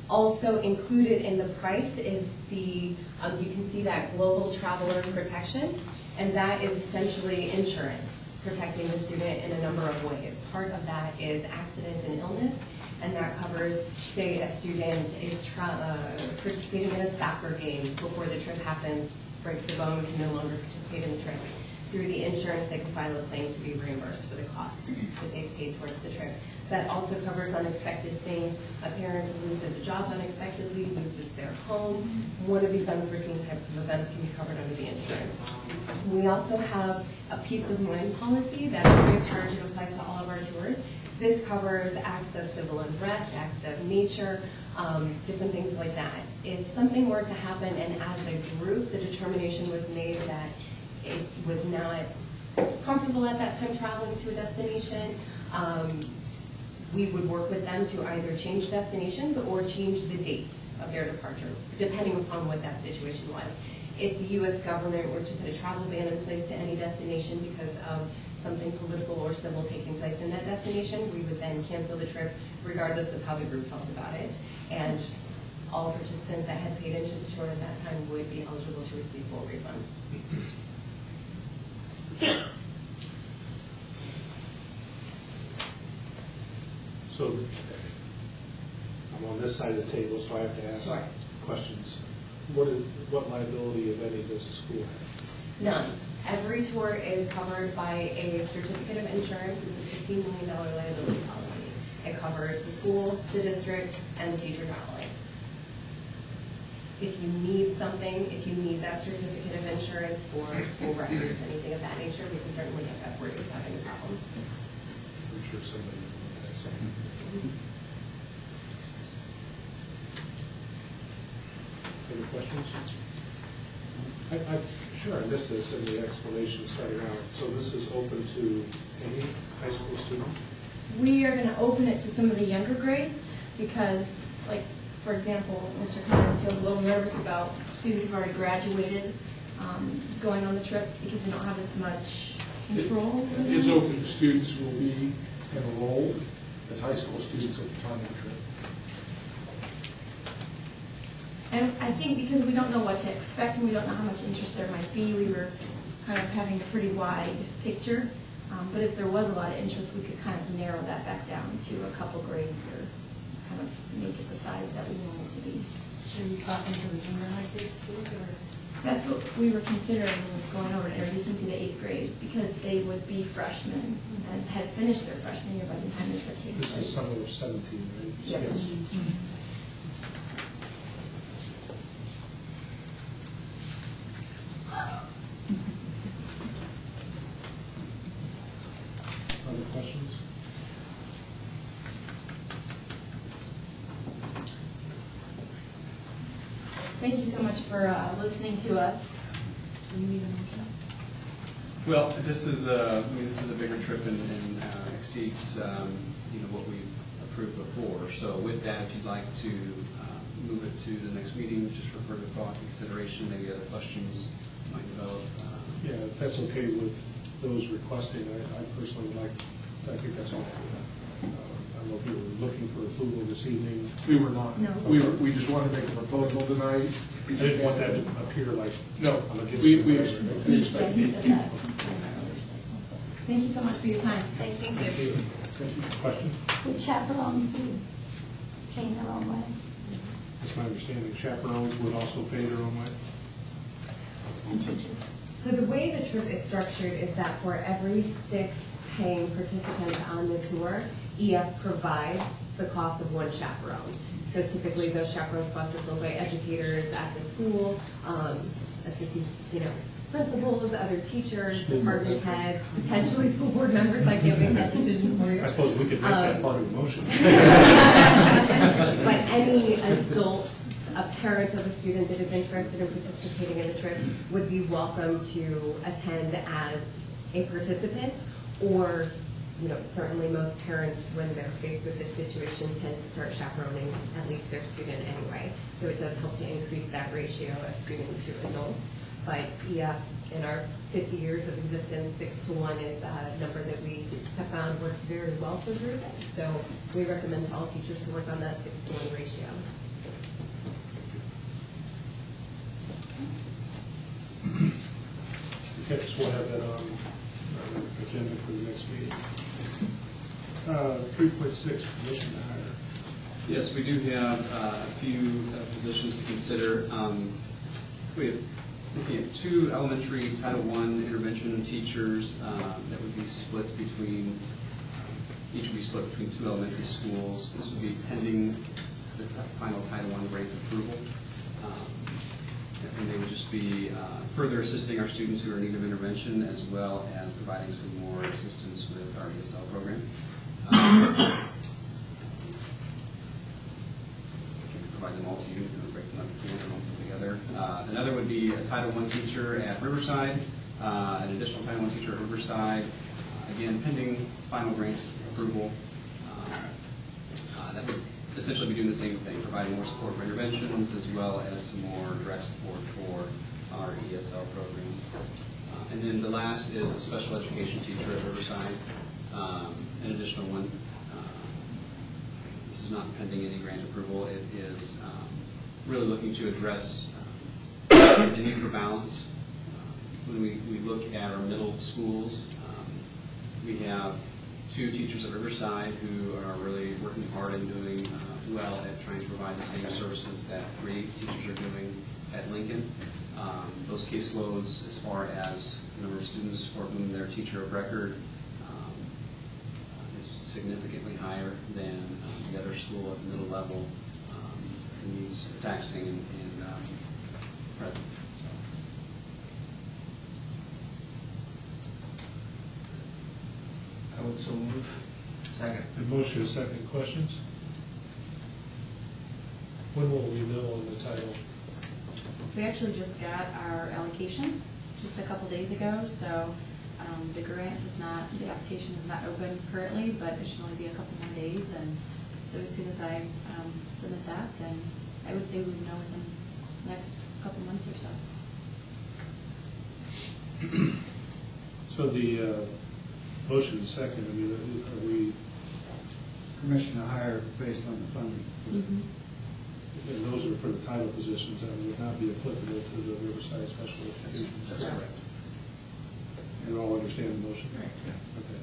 Also included in the price is the, you can see that global traveler protection, and that is essentially insurance protecting the student in a number of ways. Part of that is accident and illness, and that covers, say, a student is participating in a soccer game before the trip happens, breaks a bone, can no longer participate in the trip. Through the insurance, they can file a claim to be reimbursed for the cost that they've paid towards the trip. That also covers unexpected things. A parent loses a job unexpectedly, loses their home. One of these unforeseen types of events can be covered under the insurance. We also have a peace of mind policy that's free of charge. It applies to all of our tours. This covers acts of civil unrest, acts of nature, different things like that. If something were to happen and as a group the determination was made that it was not comfortable at that time traveling to a destination, we would work with them to either change destinations or change the date of their departure, depending upon what that situation was. If the U.S. government were to put a travel ban in place to any destination because of something political or civil taking place in that destination, we would then cancel the trip regardless of how the group felt about it. And all participants that had paid into the tour at that time would be eligible to receive full refunds. So I'm on this side of the table, so I have to ask questions. What liability, if any, does the school have? None. Every tour is covered by a certificate of insurance. It's a $15 million liability policy. It covers the school, the district, and the teacher traveling. If you need something, if you need that certificate of insurance for school records, anything of that nature, we can certainly get that for you without any somebody. Any questions? I'm sure I missed this in the explanation starting out. So this is open to any high school student? We are going to open it to some of the younger grades because, like, for example, Mr. Conlon feels a little nervous about students who've already graduated going on the trip because we don't have as much control. It's open to students who will be enrolled as high school students at the time of the trip. And I think because we don't know what to expect and we don't know how much interest there might be, we were kind of having a pretty wide picture. But if there was a lot of interest, we could kind of narrow that back down to a couple grades or kind of make it the size that we want it to be. Are you talking to the junior high kids too, or? That's what we were considering was going over and introducing to the 8th grade because they would be freshmen and had finished their freshman year by the time they took case This is summer of 17, right? Yes. Other questions? Thank you so much for listening to us. Do you need a motion? Well, this is a bigger trip and exceeds what we approved before. So with that, if you'd like to move it to the next meeting, just for further thought and consideration, maybe other questions might develop. Yeah, if that's okay with those requesting, I personally would like, I think that's okay. I don't know if you were looking for approval this evening. We were not. No. We just wanted to make a proposal tonight. I didn't want that to appear like No, I'm against we it. Yeah, he said that. Thank you so much for your time. Thank Thank you. Question? Would chaperones be paying their own way? That's my understanding. Chaperones would also pay their own way? And teachers? So the way the trip is structured is that for every 6 paying participants on the tour, EF provides the cost of 1 chaperone. So typically those chaperone spots are filled by educators at the school, assistant, principals, other teachers, department heads, potentially school board members. I can't make that decision for you. I suppose we could make that part of the motion. But any adult, a parent of a student that is interested in participating in the trip would be welcome to attend as a participant, or certainly most parents, when they're faced with this situation, tend to start chaperoning at least their student anyway. So it does help to increase that ratio of student to adults. But EF, in our 50 years of existence, 6-to-1 is a number that we have found works very well for groups. So we recommend to all teachers to work on that 6-to-1 ratio. Okay, so we'll have that on our agenda for the next meeting. 3.6, commission hire. Yes, we do have a few positions to consider. We have looking at 2 elementary Title I intervention teachers that would be split between, each would be split between 2 elementary schools. This would be pending the final Title I grant approval. And they would just be further assisting our students who are in need of intervention, as well as providing some more assistance with our ESL program. Provide them all to you, break them up together. Another would be a Title I teacher at Riverside, an additional Title I teacher at Riverside. Again, pending final grant approval. That would essentially be doing the same thing, providing more support for interventions, as well as some more direct support for our ESL program. And then the last is a special education teacher at Riverside, an additional one. This is not pending any grant approval. It is really looking to address the need for balance. When we look at our middle schools, we have 2 teachers at Riverside who are really working hard and doing well at trying to provide the same services that 3 teachers are doing at Lincoln. Those caseloads, as far as the number of students for whom their teacher of record is significantly higher than the other school at the middle level. The needs are taxing and present. I would so move. Second. A motion and second. Questions? When will we know on the title? We actually just got our allocations just a couple days ago, so the grant is not, the application is not open currently, but it should only be a couple more days, and so as soon as I submit that, then I would say we would know within the next couple months or so. So the motion and second, I mean, are we, Permission to hire based on the funding. and those are for the title positions that would not be applicable to the Riverside Special Education? That's correct. You all understand the motion? Right. Yeah. Okay.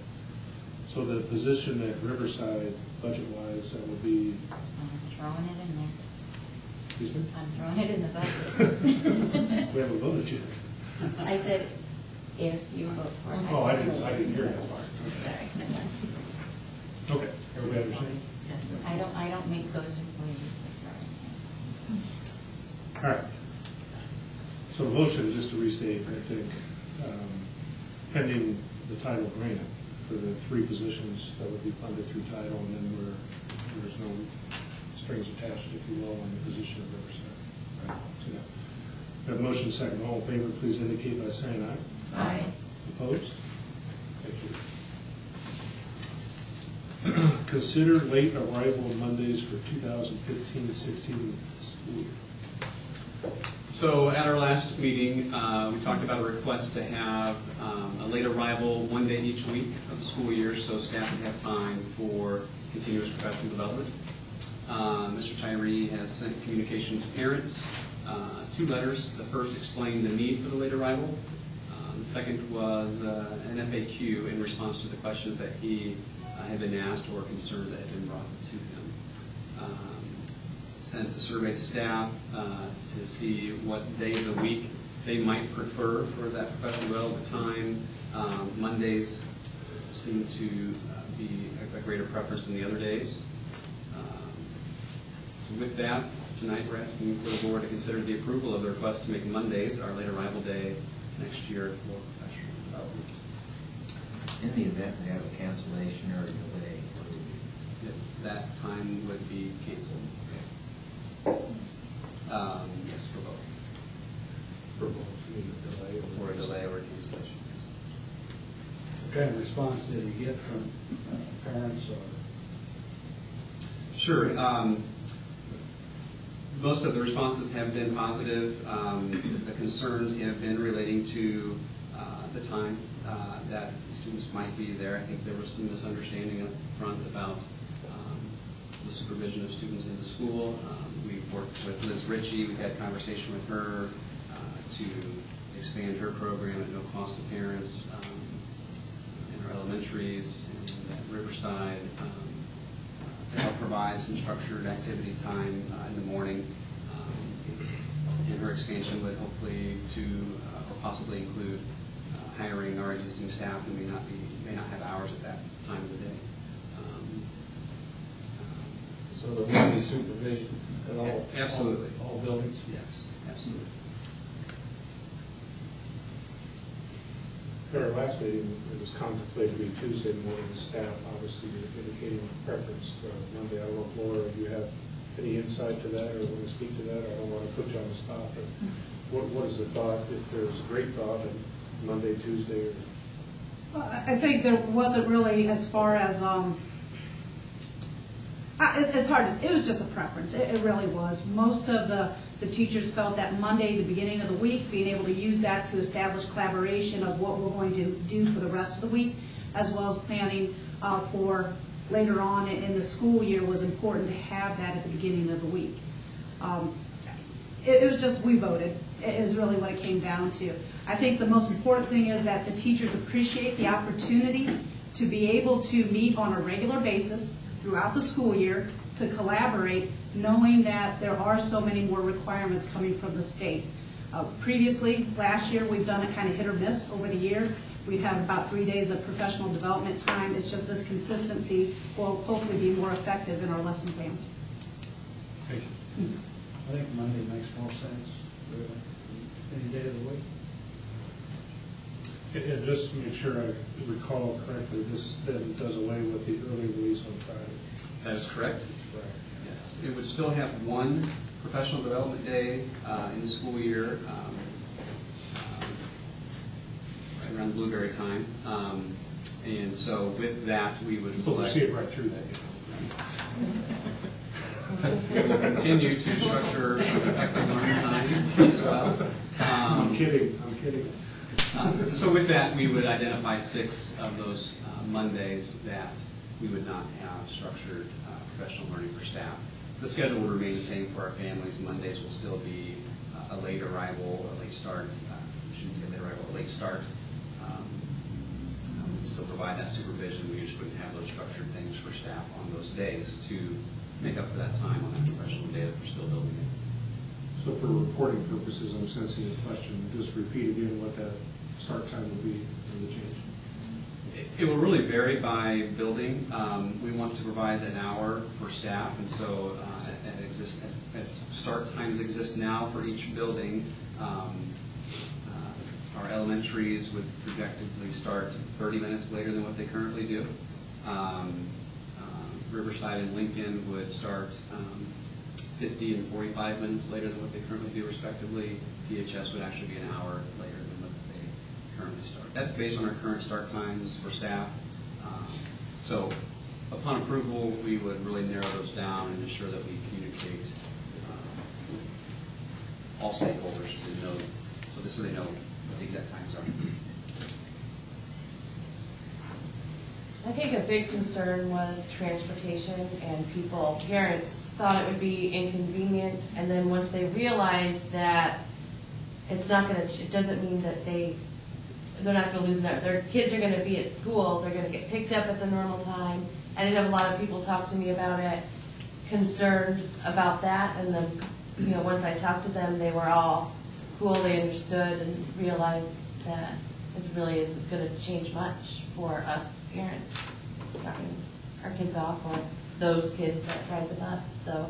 So the position at Riverside, budget-wise, that would be, I'm throwing it in there. excuse me? I'm throwing it in the budget. We haven't voted yet. I said, if you vote for it. Oh, I didn't hear that part. Sorry. Okay, everybody understand? Yes, I don't make those employees to throw. All right. So the motion, just to restate, I think, pending the title grant for the 3 positions that would be funded through title, and then there's no strings attached, if you will, on the position of Riverside. Right. So, yeah. We have a motion second. All in favor, please indicate by saying aye. Aye. Opposed? Thank you. Consider late arrival Mondays for 2015-16 school year. So at our last meeting, we talked about a request to have a late arrival one day each week of the school year, so staff would have time for continuous professional development. Mr. Tyree has sent communication to parents, 2 letters. The first explained the need for the late arrival. The second was an FAQ in response to the questions that he had been asked or concerns that had been brought to him. Sent a survey to staff to see what day of the week they might prefer for that professional development time. Mondays seem to be a greater preference than the other days. So with that, tonight we're asking for the board to consider the approval of the request to make Mondays our late arrival day next year for professional development. In the event we have a cancellation or a delay, what do we do? That time would be canceled. Yes, for both. For both, you need a delay Or a delay or a cancellation. What kind of response did he get from parents or? Sure. Most of the responses have been positive. The concerns have been relating to the time that students might be there. I think there was some misunderstanding up front about the supervision of students in the school. We've worked with Liz Ritchie. We've had conversation with her to expand her program at no cost to parents in our elementaries and at Riverside to help provide some structured activity time in the morning. And her expansion would hopefully to or possibly include hiring our existing staff who may not have hours at that time of the day. So there will be supervision at all? Absolutely. All buildings? Yes, absolutely. At our last meeting, it was contemplated to be Tuesday morning. Staff obviously indicating preference for Monday. I don't know if Laura, do you have any insight to that or want to speak to that? I don't want to put you on the spot, but what is the thought, if there's a great thought, on Monday, Tuesday, or? Well, I think there wasn't really as far as, it's hard to say. It was just a preference. It really was. Most of the teachers felt that Monday, the beginning of the week, being able to use that to establish collaboration of what we're going to do for the rest of the week, as well as planning for later on in the school year, was important to have that at the beginning of the week. It was just, we voted. It is really what it came down to. I think the most important thing is that the teachers appreciate the opportunity to be able to meet on a regular basis throughout the school year to collaborate, knowing that there are so many more requirements coming from the state. Previously, last year, we've done it kind of hit or miss over the year. We'd have about 3 days of professional development time. It's just this consistency will hopefully be more effective in our lesson plans. Thank you. I think Monday makes more sense, really, any day of the week. And just to make sure I recall correctly, this then does away with the early release on Friday. That is correct. Yes, it would still have one professional development day in the school year, right around Blueberry time. And so with that, we would So we'll select. see it right through that. We will continue to structure effective learning time as well. I'm kidding. So with that, we would identify 6 of those Mondays that we would not have structured professional learning for staff. The schedule will remain the same for our families. Mondays will still be a late arrival, a late start. I shouldn't say late arrival, a late start. We still provide that supervision. We just wouldn't have those structured things for staff on those days to make up for that time on that professional day that we're still building it. So for reporting purposes, I'm sensing a question. Just repeat again what that start time will be for the change. It will really vary by building. We want to provide an hour for staff, and so as start times exist now for each building, our elementaries would projectedly start 30 minutes later than what they currently do. Riverside and Lincoln would start 50 and 45 minutes later than what they currently do, respectively. PHS would actually be an hour later than what they currently start. That's based on our current start times for staff. So upon approval, we would really narrow those down and ensure that we communicate with all stakeholders to know, so they know what the exact times are. I think a big concern was transportation, and parents thought it would be inconvenient, and then once they realized that it doesn't mean that they're not going to lose that. Their kids are going to be at school, they're going to get picked up at the normal time. I did have a lot of people talk to me about it, concerned about that, and then, once I talked to them, they were all cool, they understood and realized that it really isn't going to change much for us parents dropping our kids off, or those kids that ride the bus. So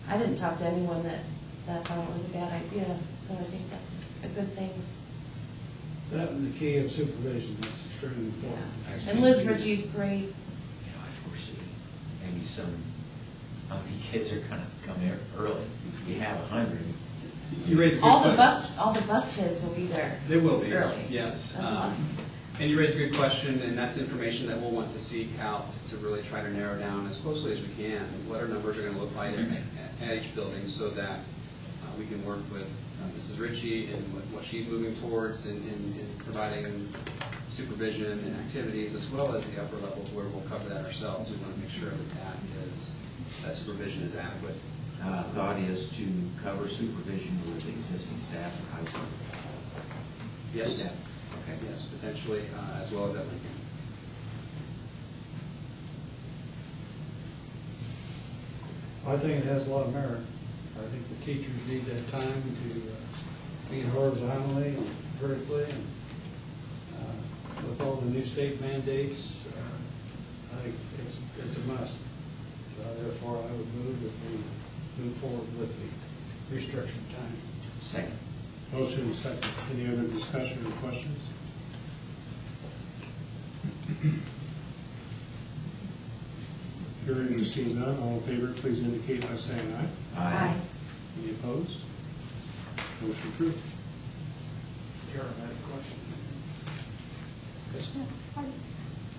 I didn't talk to anyone that thought it was a bad idea, so I think that's a good thing. That and the key of supervision, that's extremely important. Yeah. And Liz Ritchie's great. I foresee maybe how many kids are gonna come here early. We have 100. You raise a good all the bus kids will be there. They will be early. Yes. And you raise a good question, and that's information that we'll want to seek out to really try to narrow down as closely as we can what our numbers are going to look like at each building, so that we can work with Mrs. Ritchie and what she's moving towards in providing supervision and activities, as well as the upper levels where we'll cover that ourselves. We want to make sure that supervision is adequate. Thought is to cover supervision with existing staff at high school. Yes. Yeah. Okay. Yes, potentially, as well as at Lincoln. I think it has a lot of merit. I think the teachers need that time to be horizontally and vertically, and with all the new state mandates, I think it's a must. So therefore, I would move that we move forward with the restructured time. Second. Motion and second. Any other discussion or questions? Hearing and seeing none, all in favor, please indicate by saying aye. Aye. Any opposed? Motion approved. Karen, I have a question.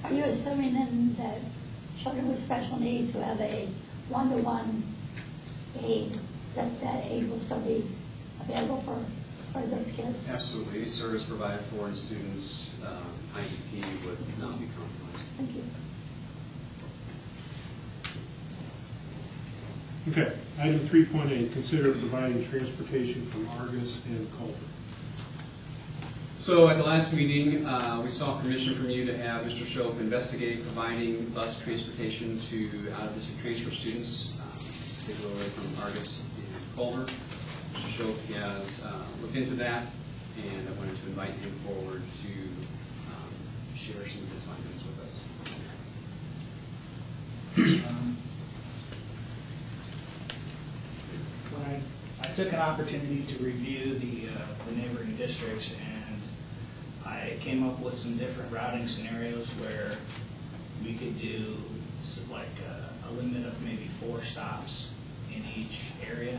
Are you assuming then that children with special needs who have a one-to-one aid, that aid will still be available for those kids? Absolutely. Service provided for and students, IEP would not be compromised. Thank you. Okay, item 3.8, consider providing transportation from Argus and Culver. So at the last meeting, we saw permission from you to have Mr. Schoaf investigate providing bus transportation to out-of-district transfer students, particularly from Argus and Culver. Mr. Schoaf has looked into that, and I wanted to invite him forward to share some of his findings with us. When I took an opportunity to review the neighboring districts, and I came up with some different routing scenarios where we could do like a limit of maybe 4 stops in each area,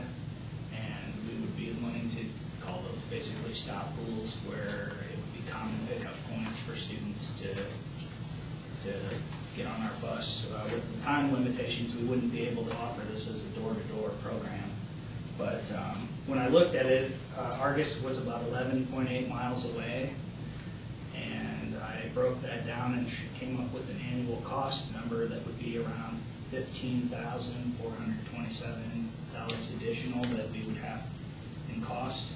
and we would be wanting to call those basically stop pools, where it would be common pickup points for students to get on our bus. With the time limitations, we wouldn't be able to offer this as a door-to-door program. But when I looked at it, Argus was about 11.8 miles away, and I broke that down and came up with an annual cost number that would be around $15,427 additional that we would have in cost.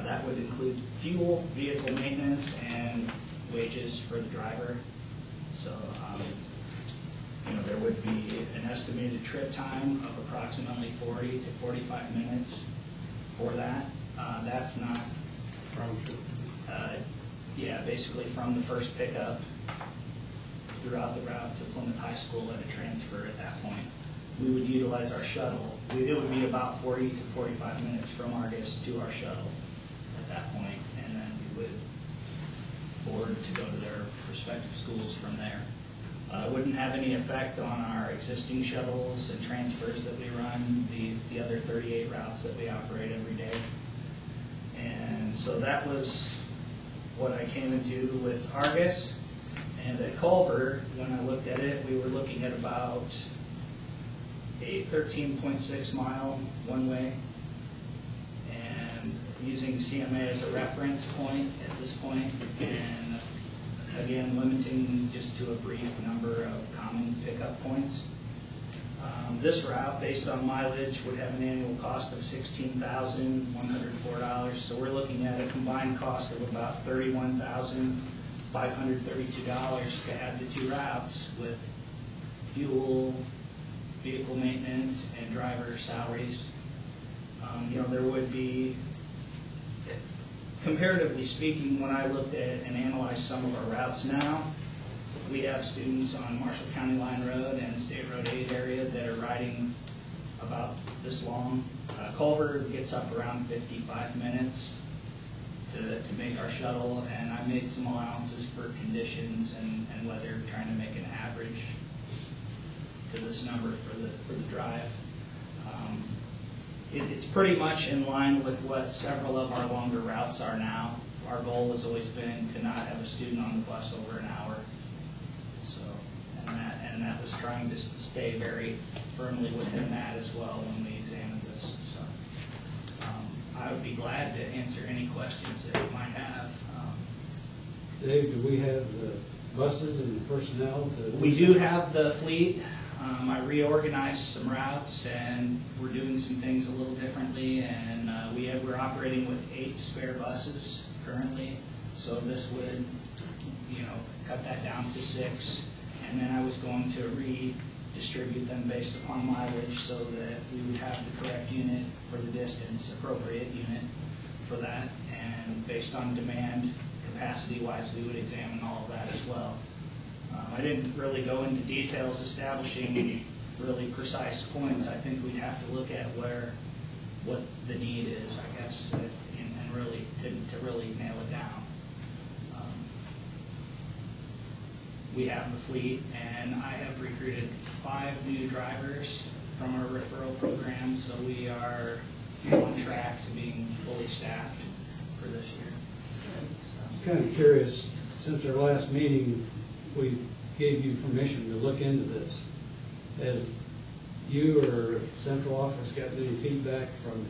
That would include fuel, vehicle maintenance, and wages for the driver. So, there would be an estimated trip time of approximately 40 to 45 minutes for that. That's not yeah, basically from the first pickup throughout the route to Plymouth High School at a transfer at that point. We would utilize our shuttle. It would be about 40 to 45 minutes from Argus to our shuttle at that point, and then we would board to go to their respective schools from there. It wouldn't have any effect on our existing shuttles and transfers that we run, the other 38 routes that we operate every day. And so that was what I came into with Argus. And at Culver, when I looked at it, we were looking at about a 13.6 mile one-way, and using CMA as a reference point at this point, and again limiting just to a brief number of common pickup points. This route, based on mileage, would have an annual cost of $16,104. So we're looking at a combined cost of about $31,532 to add the 2 routes with fuel, vehicle maintenance, and driver salaries. There would be, comparatively speaking, when I looked at and analyzed some of our routes now, we have students on Marshall County Line Road and State Road 8 area that are riding about this long. Culver gets up around 55 minutes to make our shuttle, and I made some allowances for conditions and weather, trying to make an average to this number for the drive. It's pretty much in line with what several of our longer routes are now. Our goal has always been to not have a student on the bus over an hour. So, and that was trying to stay very firmly within that as well when we examined this. So, I would be glad to answer any questions that you might have. Dave, do we have the buses and the personnel to? We do have the fleet. I reorganized some routes, and we're doing some things a little differently, and we're operating with 8 spare buses currently, so this would, cut that down to 6, and then I was going to redistribute them based upon mileage so that we would have the correct unit for the distance, appropriate unit for that, and based on demand, capacity-wise, we would examine all of that as well. I didn't really go into details establishing really precise points. I think we'd have to look at what the need is, I guess, and really to really nail it down. We have the fleet, and I have recruited 5 new drivers from our referral program, so we are on track to being fully staffed for this year. I'm kind of curious, since our last meeting, we gave you permission to look into this. Has you or central office gotten any feedback from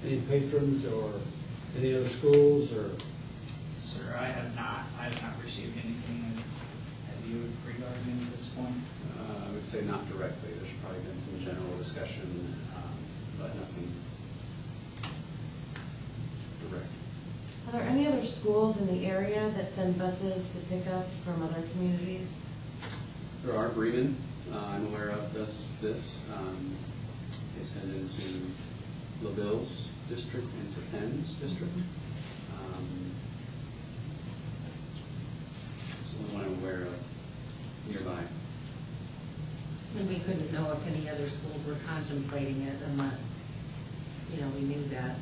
any patrons or any other schools, or? Sir, I have not received anything. Have you regarding at this point? I would say not directly. There's probably been some general discussion, but nothing direct. Are there any other schools in the area that send buses to pick up from other communities? There are. Bremen, I'm aware of this. They send into LaVille's district and to Penn's district. It's the only one I'm aware of nearby. And we couldn't know if any other schools were contemplating it unless, we knew that.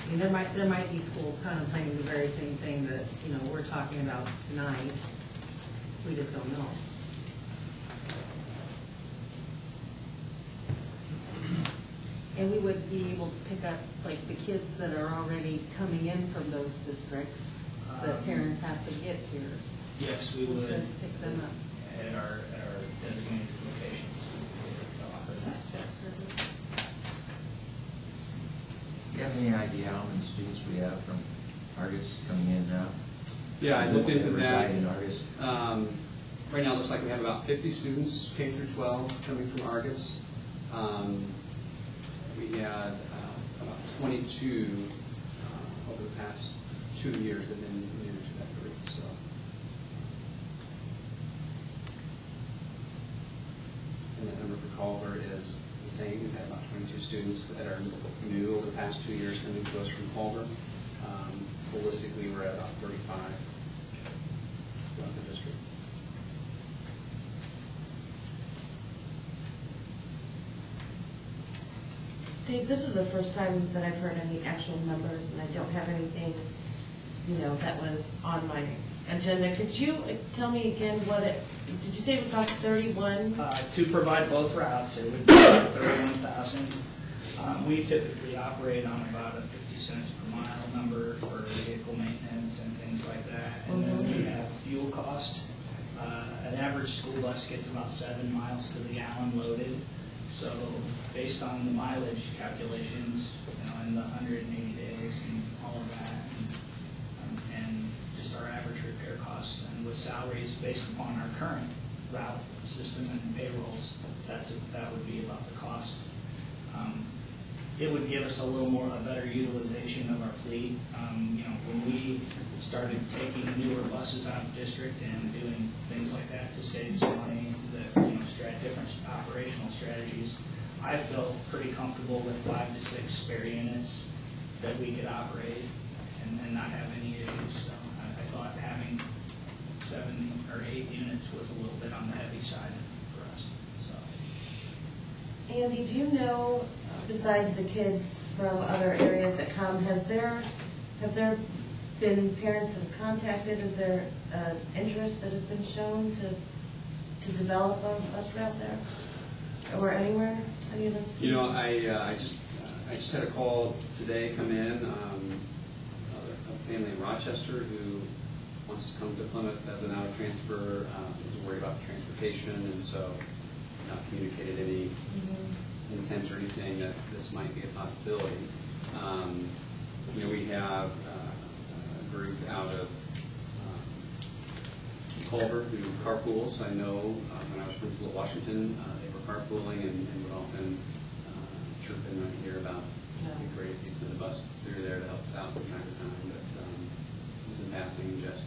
I mean, there might be schools contemplating the very same thing that, you know, we're talking about tonight. We just don't know. And we would be able to pick up, like, the kids that are already coming in from those districts that parents have to get here. Yes, we would. Could pick them up. At our designated locations to offer that. Do you have any idea how many students we have from Argus coming in now? Yeah, I looked into that. Reside in Argus? Right now, it looks like we have about 50 students, K through 12, coming from Argus. We had about 22 over the past 2 years have been new to that group. So, and the number for Culver is the same. We've had about 22 students that are new over the past 2 years coming to us from Culver. Holistically, we're at about 35 throughout the district. Dave, this is the first time that I've heard any actual numbers, and I don't have anything, that was on my agenda. Could you tell me again did you say it would cost 31? To provide both routes, it would be $31,000. We typically operate on about a 50 cents per mile number for vehicle maintenance and things like that. And then we have fuel cost. An average school bus gets about 7 miles to the gallon loaded. So based on the mileage calculations, in the 180 days and all of that, and just our average repair costs, and with salaries based upon our current route system and payrolls, that would be about the cost. It would give us a better utilization of our fleet. When we started taking newer buses out of district and doing things like that to save some money, different operational strategies, I felt pretty comfortable with 5 to 6 spare units that we could operate and not have any issues. So I thought having 7 or 8 units was a little bit on the heavy side for us. So, Andy, do you know, besides the kids from other areas that come, have there been parents that have contacted? Is there interest that has been shown to develop a bus route there or anywhere? Any of those? I just had a call today come in, a family in Rochester who wants to come to Plymouth as an out of transfer, was worried about the transportation, and so not communicated any intent or anything that this might be a possibility. We have a group out of Culver who carpools. I know when I was principal at Washington, they were carpooling and would often chirp in right here about it'd be great if you send a bus through there to help us out from time to time, but it was in passing just.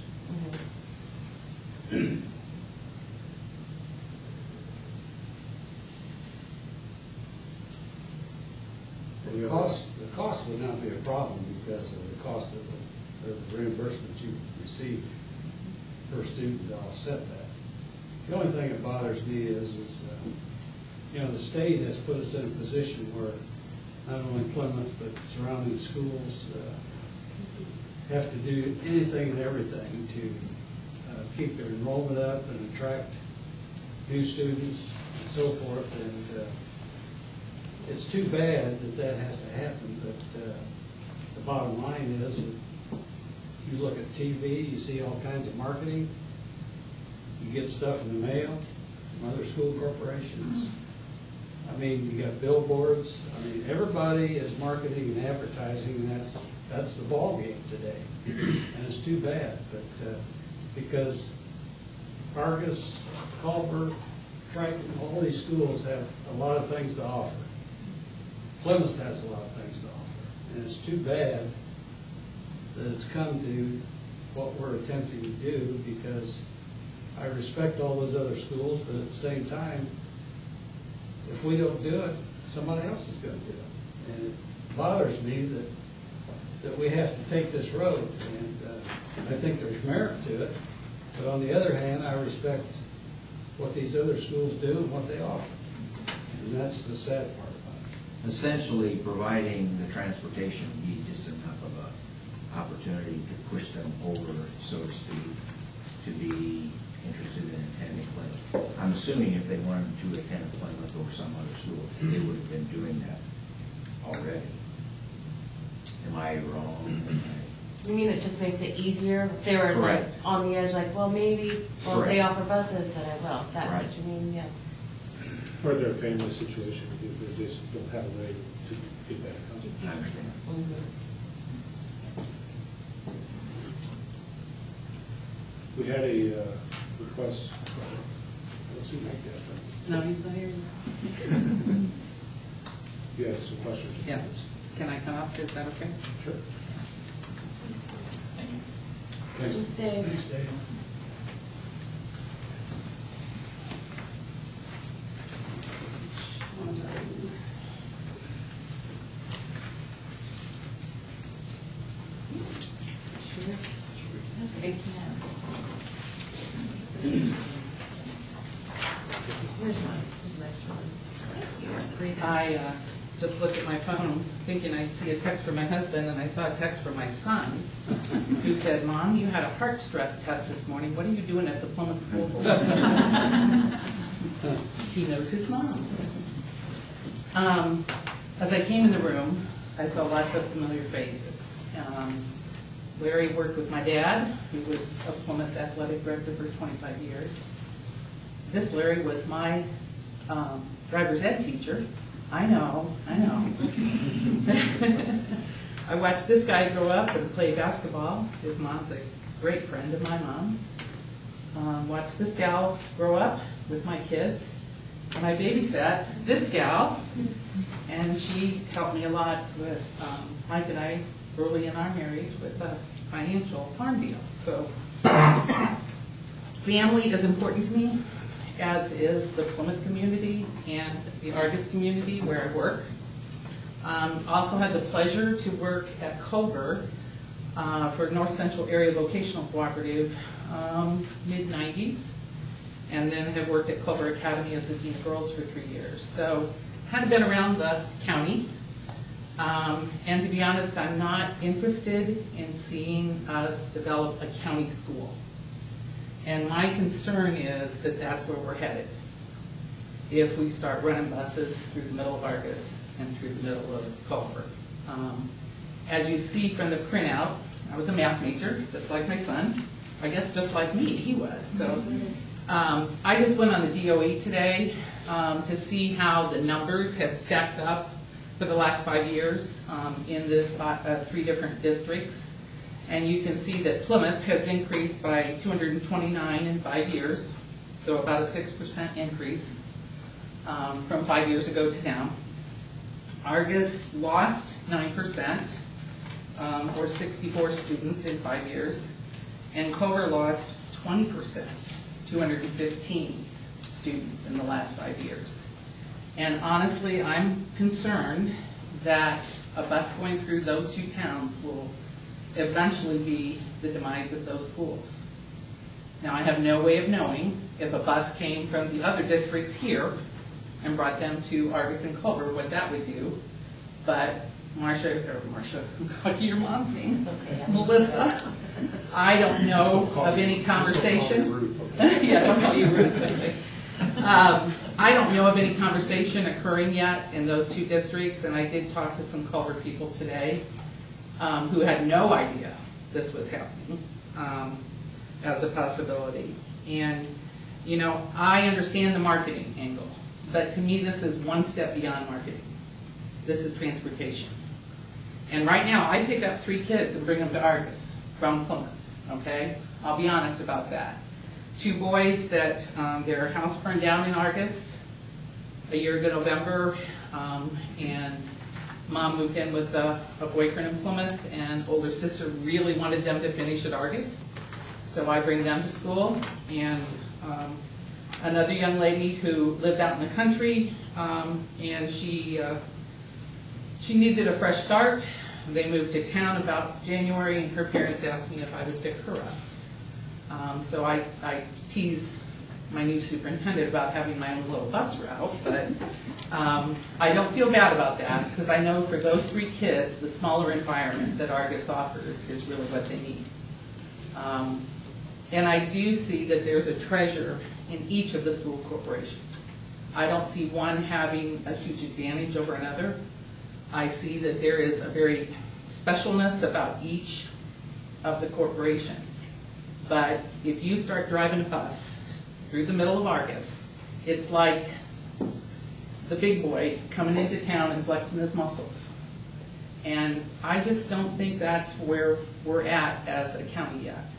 The cost would not be a problem because of the cost of the reimbursement you receive per student to offset that. The only thing that bothers me is the state has put us in a position where not only Plymouth but surrounding schools have to do anything and everything to keep their enrollment up and attract new students and so forth. And it's too bad that has to happen, but the bottom line is that you look at TV, you see all kinds of marketing, you get stuff in the mail from other school corporations. I mean, you got billboards. I mean, everybody is marketing and advertising, and that's the ball game today. And it's too bad, but because Argus, Culver, Triton, all these schools have a lot of things to offer. Plymouth has a lot of things to offer, and it's too bad that it's come to what we're attempting to do, because I respect all those other schools, but at the same time, if we don't do it, somebody else is going to do it. And it bothers me that we have to take this road, and I think there's merit to it. But on the other hand, I respect what these other schools do and what they offer. And that's the sad part about it. Essentially providing the transportation, you just don't have opportunity to push them over, so to speak, to be interested in attending Plymouth. I'm assuming if they wanted to attend Plymouth or some other school, they would have been doing that already. Am I wrong? You mean it just makes it easier? If they were like Correct. on the edge, like, well, maybe, well, if they offer buses, then I will. That Right. what you mean, yeah. Or their family situation, because they just don't have a way to get that accomplished. I understand. We had a request, let's see, like that. No, he's not here. You had some questions? Yeah. Can I come up? Is that okay? Sure. Thanks, Dave. Thanks, Dave. One of those. Sure. Thank you. Where's mine? Where's the next one? Thank you. I just looked at my phone thinking I'd see a text from my husband, and I saw a text from my son who said, "Mom, you had a heart stress test this morning. What are you doing at the Plymouth School Board?" He knows his mom. As I came in the room, I saw lots of familiar faces. Larry worked with my dad, who was a Plymouth athletic director for 25 years. This Larry was my driver's ed teacher. I know. I watched this guy grow up and play basketball. His mom's a great friend of my mom's. Watched this gal grow up with my kids. And I babysat this gal, and she helped me a lot with Mike and I early in our marriage with a financial farm deal. So family is important to me, as is the Plymouth community and the Argus community where I work. Also had the pleasure to work at Culver for North Central Area Vocational Cooperative mid-90s, and then have worked at Culver Academy as a Dean of Girls for 3 years. So kind of been around the county. And to be honest, I'm not interested in seeing us develop a county school. And my concern is that that's where we're headed if we start running buses through the middle of Argus and through the middle of Culver. As you see from the printout, I was a math major, just like my son. I guess just like me, he was. So I just went on the DOE today to see how the numbers have stacked up for the last 5 years in the 3 different districts. And you can see that Plymouth has increased by 229 in 5 years, so about a 6% increase from 5 years ago to now. Argus lost 9%, or 64 students in 5 years, and Culver lost 20%, 215 students in the last 5 years. And honestly, I'm concerned that a bus going through those 2 towns will eventually be the demise of those schools. Now, I have no way of knowing if a bus came from the other districts here and brought them to Argus and Culver, what that would do. But Marcia, your mom's name, Melissa, I don't know of any conversation. Yeah, don't call you Ruth. I don't know of any conversation occurring yet in those 2 districts, and I did talk to some Culver people today who had no idea this was happening as a possibility. And, you know, I understand the marketing angle, but to me this is one step beyond marketing. This is transportation. And right now I pick up 3 kids and bring them to Argus from Plymouth, okay? I'll be honest about that. 2 boys that their house burned down in Argus a year ago November, and Mom moved in with a boyfriend in Plymouth, and older sister really wanted them to finish at Argus, so I bring them to school. And another young lady who lived out in the country, and she needed a fresh start. They moved to town about January, and her parents asked me if I would pick her up. So I tease my new superintendent about having my own little bus route, but I don't feel bad about that, because I know for those 3 kids, the smaller environment that Argus offers is really what they need. And I do see that there's a treasure in each of the school corporations. I don't see one having a huge advantage over another. I see that there is a very specialness about each of the corporations. But if you start driving a bus through the middle of Argus, it's like the big boy coming into town and flexing his muscles. And I just don't think that's where we're at as a county yet.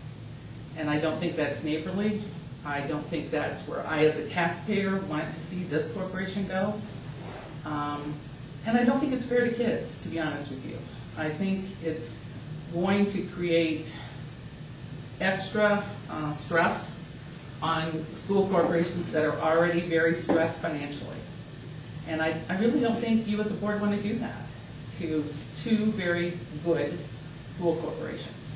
And I don't think that's neighborly. I don't think that's where I, as a taxpayer, want to see this corporation go. And I don't think it's fair to kids, to be honest with you. I think it's going to create extra stress on school corporations that are already very stressed financially. And I really don't think you as a board want to do that to 2 very good school corporations.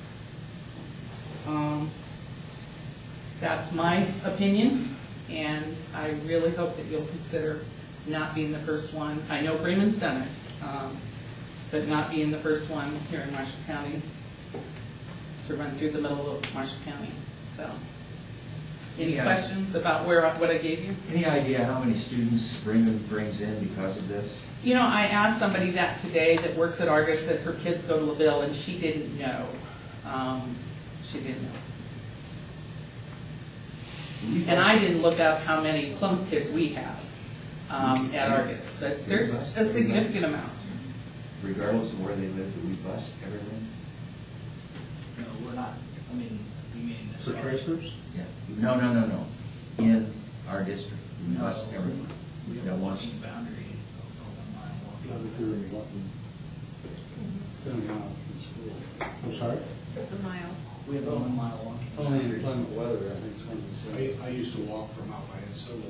That's my opinion, and I really hope that you'll consider not being the first one. I know Freeman's done it, but not being the first one here in Marshall County to run through the middle of Marshall County. So, any questions about what I gave you? Any idea how many students brings in because of this? You know, I asked somebody that today that works at Argus that her kids go to LaVille, and she didn't know. She didn't know. And I didn't look up how many Plymouth kids we have at Argus, but there's a significant amount. Regardless of where they live, do we bus everyone? No, we're not, I mean, you mean this. For transfers? Yeah. No. In our district, we bus everyone. We have a walking boundary of 1 mile walking. 10 miles from school. I'm sorry? It's a mile. We have a 1 mile walking. Only in Plymouth weather, I think it's going to say. I used to walk from out by Encino.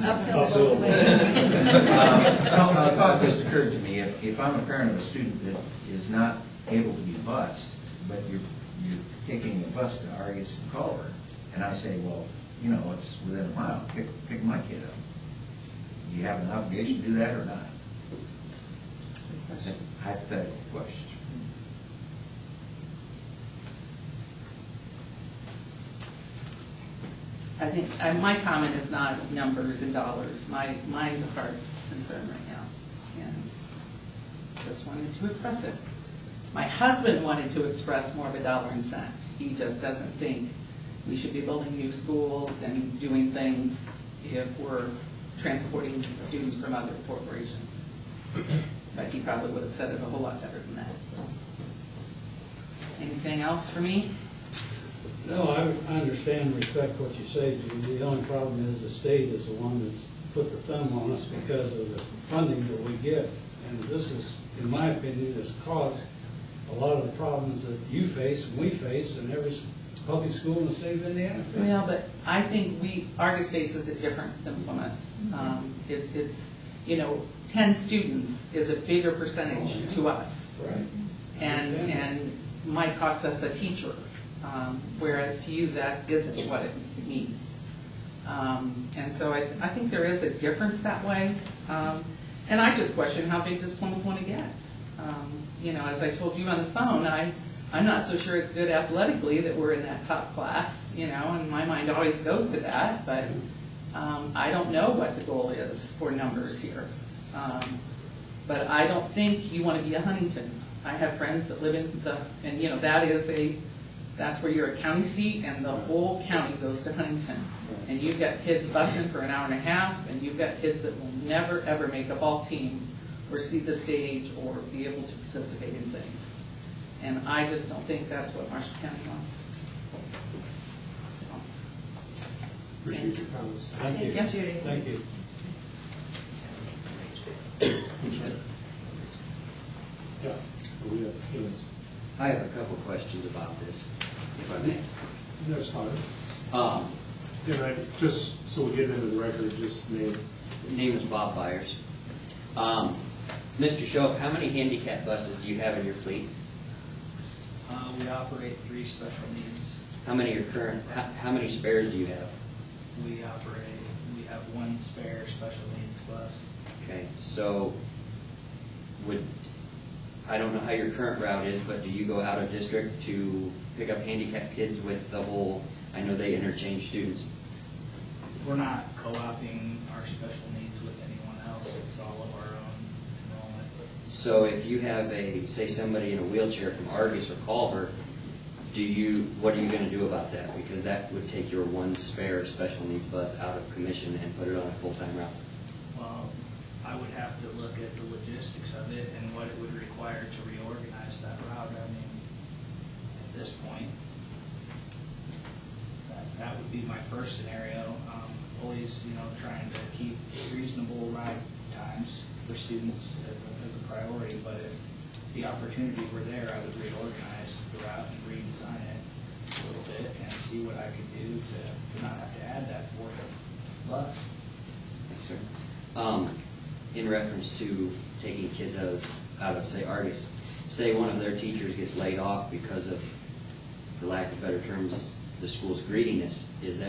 Uphill both ways. A thought just occurred to me. If I'm a parent of a student that is not able to be bused, but you're taking a bus to Argus and Culver, and I say, well, you know, it's within a mile, pick my kid up. Do you have an obligation to do that or not? That's a hypothetical question. I think my comment is not numbers and dollars. Mine's a hard concern right now, and just wanted to express it. My husband wanted to express more of a dollar and cent. He just doesn't think we should be building new schools and doing things if we're transporting students from other corporations. But he probably would have said it a whole lot better than that. So, anything else for me? No, I understand and respect what you say, Judy. The only problem is the state is the one that's put the thumb on us because of the funding that we get. And this is, in my opinion, has caused a lot of the problems that you face and we face and every public school in the state of Indiana faces. Well, but I think Argus faces it different than Plymouth. It's 10 students is a bigger percentage to us. Right. And might cost us a teacher. Whereas to you, that isn't what it means. And so I think there is a difference that way. And I just question, how big does Plymouth want to get? As I told you on the phone, I'm not so sure it's good athletically that we're in that top class, and my mind always goes to that, but I don't know what the goal is for numbers here. But I don't think you want to be a Huntington. I have friends that live in that's where you're a county seat, and the whole county goes to Huntington. And you've got kids busing for an hour and a half, and you've got kids that will never, ever make a ball team or see the stage or be able to participate in things. And I just don't think that's what Marshall County wants. Appreciate your comments. Thank you. Judy. Thank you. I'm sorry. Yeah, we have feelings. I have a couple questions about this, if I may. That's fine. And I, just so we get into the record, just name. Name is Bob Byers. Mr. Schoaf, how many handicap buses do you have in your fleet? We operate 3 special needs. How many spares do you have? We have one spare special needs bus. Okay, so I don't know how your current route is, but do you go out of district to pick up handicapped kids with the whole, I know they interchange students. We're not co-opting our special needs with anyone else. It's all of our own enrollment. So if you have say somebody in a wheelchair from Argus or Culver, what are you going to do about that? Because that would take your one spare special needs bus out of commission and put it on a full-time route. Well, I would have to look at the logistics of it and what it would require to reorganize that route. I mean, at this point, that would be my first scenario. Always, trying to keep reasonable ride times for students as a priority. But if the opportunity were there, I would reorganize the route and redesign it a little bit and see what I could do to not have to add that fourth bus. Thanks, sir. In reference to taking kids out of say Argus, say one of their teachers gets laid off because of, for lack of better terms, the school's greediness, is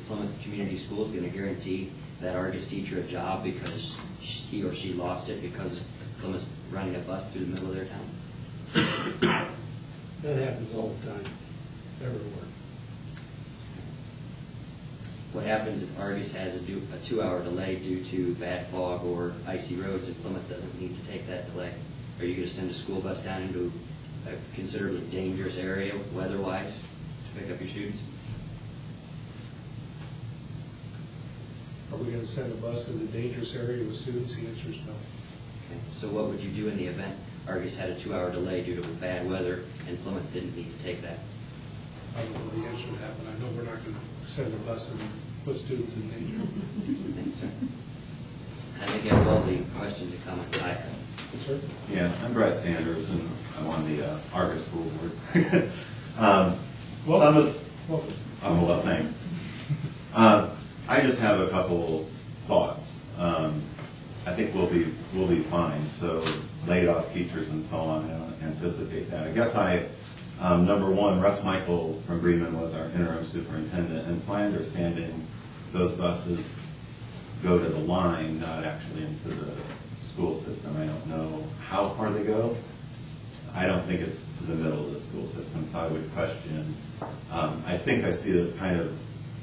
Plymouth Community Schools going to guarantee that Argus teacher a job because he or she lost it because Plymouth's running a bus through the middle of their town? That happens all the time, everywhere. What happens if Argus has a 2-hour delay due to bad fog or icy roads and Plymouth doesn't need to take that delay? Are you going to send a school bus down into a considerably dangerous area weather-wise to pick up your students? Are we going to send a bus in a dangerous area with students? The answer is no. Okay. So what would you do in the event Argus had a 2-hour delay due to bad weather and Plymouth didn't need to take that? I don't know the answer to that, but I know we're not going to send a bus and put students in danger. Thanks, sir. I think that's all the questions and comments I have. Sir? Yeah, I'm Brett Sanders, and I'm on the Argus School Board. Well, thanks. I just have a couple thoughts. I think we'll be fine. So laid off teachers and so on, I don't anticipate that. I guess number one, Russ Michael from Bremen was our interim superintendent, and it's my understanding those buses go to the line, not actually into the school system. I don't know how far they go. I don't think it's to the middle of the school system, so I would question. I think I see this kind of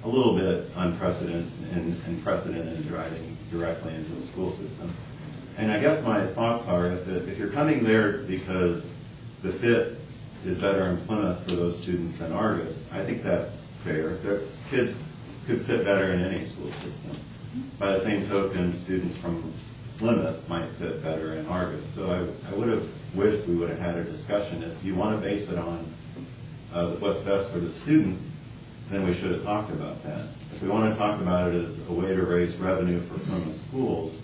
a little bit unprecedented and driving directly into the school system. And I guess my thoughts are, if you're coming there because the fit is better in Plymouth for those students than Argus, I think that's fair. Kids could fit better in any school system. By the same token, students from Plymouth might fit better in Argus. So I would have wished we would have had a discussion. If you want to base it on what's best for the student, then we should have talked about that. If we want to talk about it as a way to raise revenue for Plymouth schools,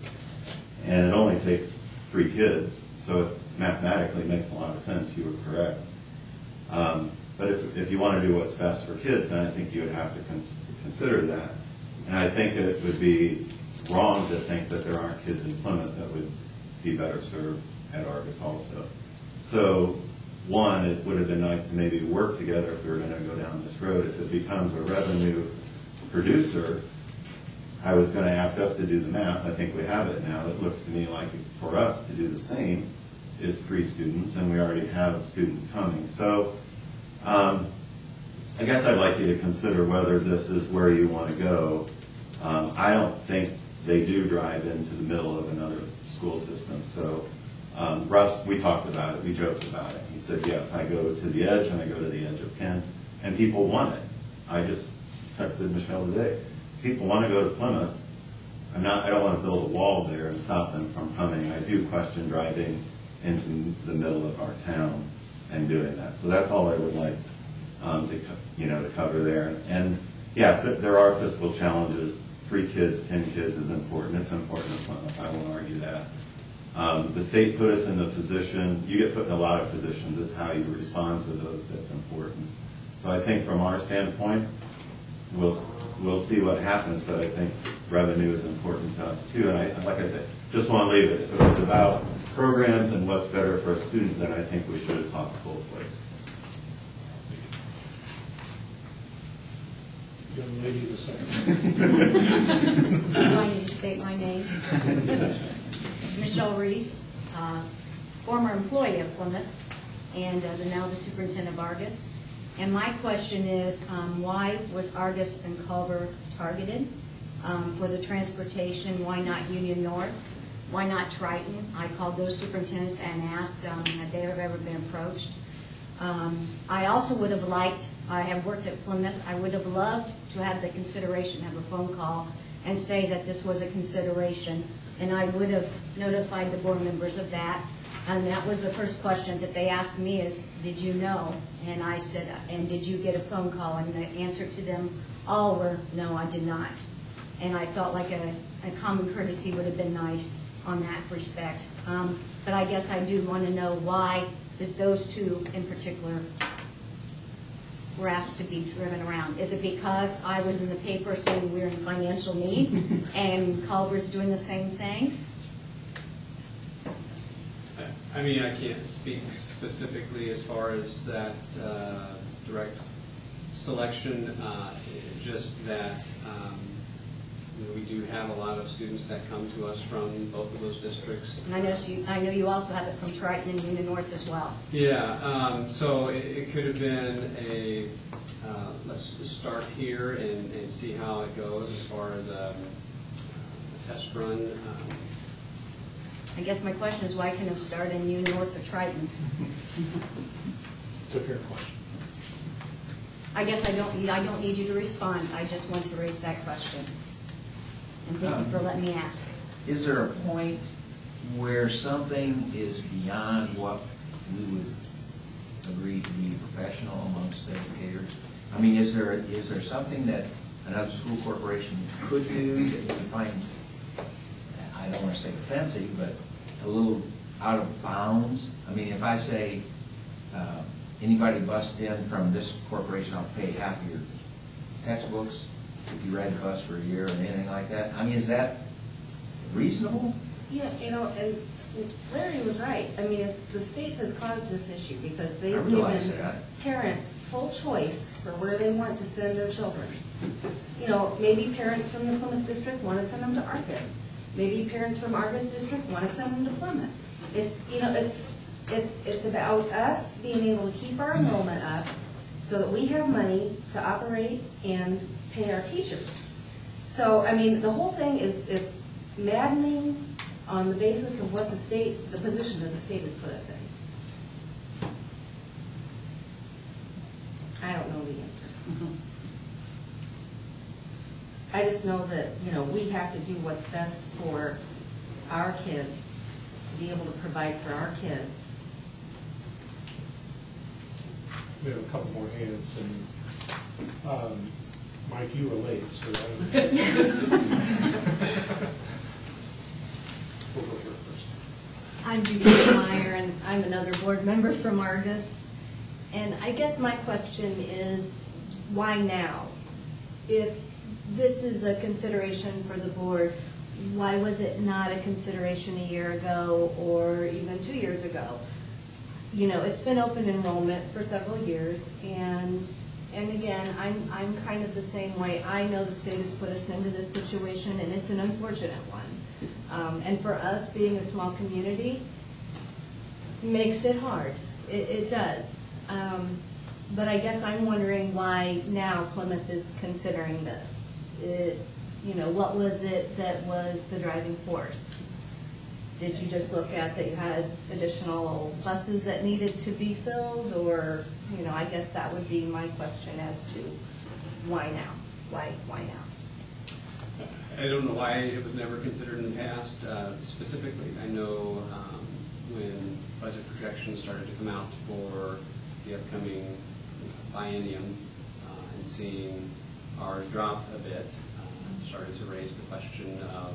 and it only takes 3 kids, so it's mathematically makes a lot of sense, you were correct. But if you want to do what's best for kids, then I think you would have to consider that. And I think it would be wrong to think that there aren't kids in Plymouth that would be better served at Argus also. So, one, it would have been nice to maybe work together if we were going to go down this road. If it becomes a revenue producer, I was going to ask us to do the math. I think we have it now. It looks to me like for us to do the same is 3 students, and we already have students coming. So I guess I'd like you to consider whether this is where you want to go. I don't think they do drive into the middle of another school system. So Russ, we talked about it. We joked about it. He said, yes, I go to the edge, and I go to the edge of Penn, and people want it. I just texted Michelle today. People want to go to Plymouth. I don't want to build a wall there and stop them from coming. I do question driving into the middle of our town and doing that. So that's all I would like to cover there. And yeah, there are fiscal challenges. 3 kids, 10 kids is important. It's important in Plymouth. I won't argue that. The state put us in the position. You get put in a lot of positions. It's how you respond to those that's important. So I think from our standpoint, we'll see what happens, but I think revenue is important to us too. And like I said, just want to leave it. If it was about programs and what's better for a student, then I think we should have talked both ways. young lady the second. Do I need to state my name? Yes. Michelle Reese, former employee of Plymouth, and now the superintendent of Argus. And my question is, why was Argus and Culver targeted for the transportation? Why not Union North? Why not Triton? I called those superintendents and asked had they ever been approached. I also would have liked, I have worked at Plymouth, I would have loved to have the consideration, have a phone call and say that this was a consideration, and I would have notified the board members of that. And that was the first question that they asked me is, did you know? And I said, and did you get a phone call? And the answer to them all were, no, I did not. And I felt like a common courtesy would have been nice on that respect. But I guess I do want to know why that those two in particular were asked to be driven around. Is it because I was in the paper saying we're in financial need and Culver's doing the same thing? I mean, I can't speak specifically as far as that direct selection, just that we do have a lot of students that come to us from both of those districts. And I know you also have it from Triton and Union North as well. Yeah, so it could have been a, let's start here and see how it goes as far as a test run. I guess my question is why couldn't it start in Union North or Triton? It's a fair question. I guess I don't need you to respond. I just want to raise that question. And thank you for letting me ask. Is there a point where something is beyond what we would agree to be professional amongst educators? I mean, is there something that another school corporation could do that you find, I don't want to say offensive, but a little out of bounds? I mean, if I say, anybody bust in from this corporation, I'll pay half of your textbooks if you ride the bus for a year or anything like that. I mean, is that reasonable? Yeah, and Larry was right. I mean, the state has caused this issue because they've given parents full choice for where they want to send their children. Maybe parents from the Plymouth district want to send them to Argus. Maybe parents from Argus district want to send them to Plymouth. It's about us being able to keep our enrollment up so that we have money to operate and pay our teachers. So, I mean, the whole thing it's maddening on the basis of what the position that the state has put us in. I don't know the answer. I just know that, we have to do what's best for our kids, to be able to provide for our kids. We have a couple more hands, and Mike, you were late, so we'll go here first. I'm Judy Meyer, and I'm another board member from Argus. And I guess my question is, why now? If this is a consideration for the board, why was it not a consideration a year ago or even 2 years ago? It's been open enrollment for several years, and again, I'm kind of the same way. I know the state has put us into this situation, and it's an unfortunate one. And for us, being a small community, makes it hard. It does. But I guess I'm wondering why now Plymouth is considering this. What was it that was the driving force? Did you just look at that you had additional buses that needed to be filled, or, I guess that would be my question as to why now? Why now? I don't know why it was never considered in the past. Specifically, I know when budget projections started to come out for the upcoming biennium and seeing ours drop a bit, started to raise the question of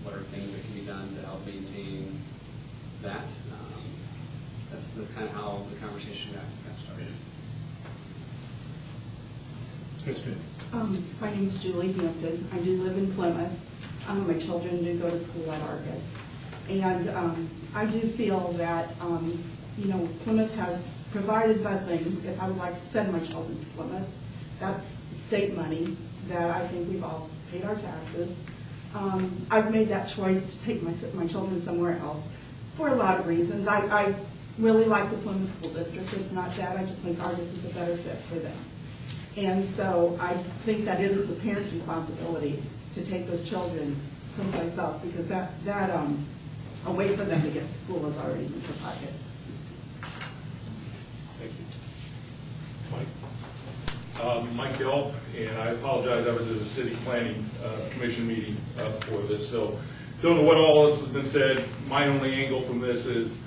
what are things that can be done to help maintain that. That's kind of how the conversation got started. Yes, ma'am. My name is Julie Hampton. I do live in Plymouth. My children do go to school at Argus. And I do feel that, Plymouth has provided busing. If I would like to send my children to Plymouth, That's state money that I think we've all paid our taxes. I've made that choice to take my children somewhere else for a lot of reasons. I really like the Plymouth School District. It's not that. I just think Argus is a better fit for them. And so I think that it is the parent's responsibility to take those children someplace else, because that a way for them to get to school is already in their pocket. Thank you. Mike Delp, and I apologize, I was at a city planning commission meeting for this, so don't know what all this has been said. My only angle from this is,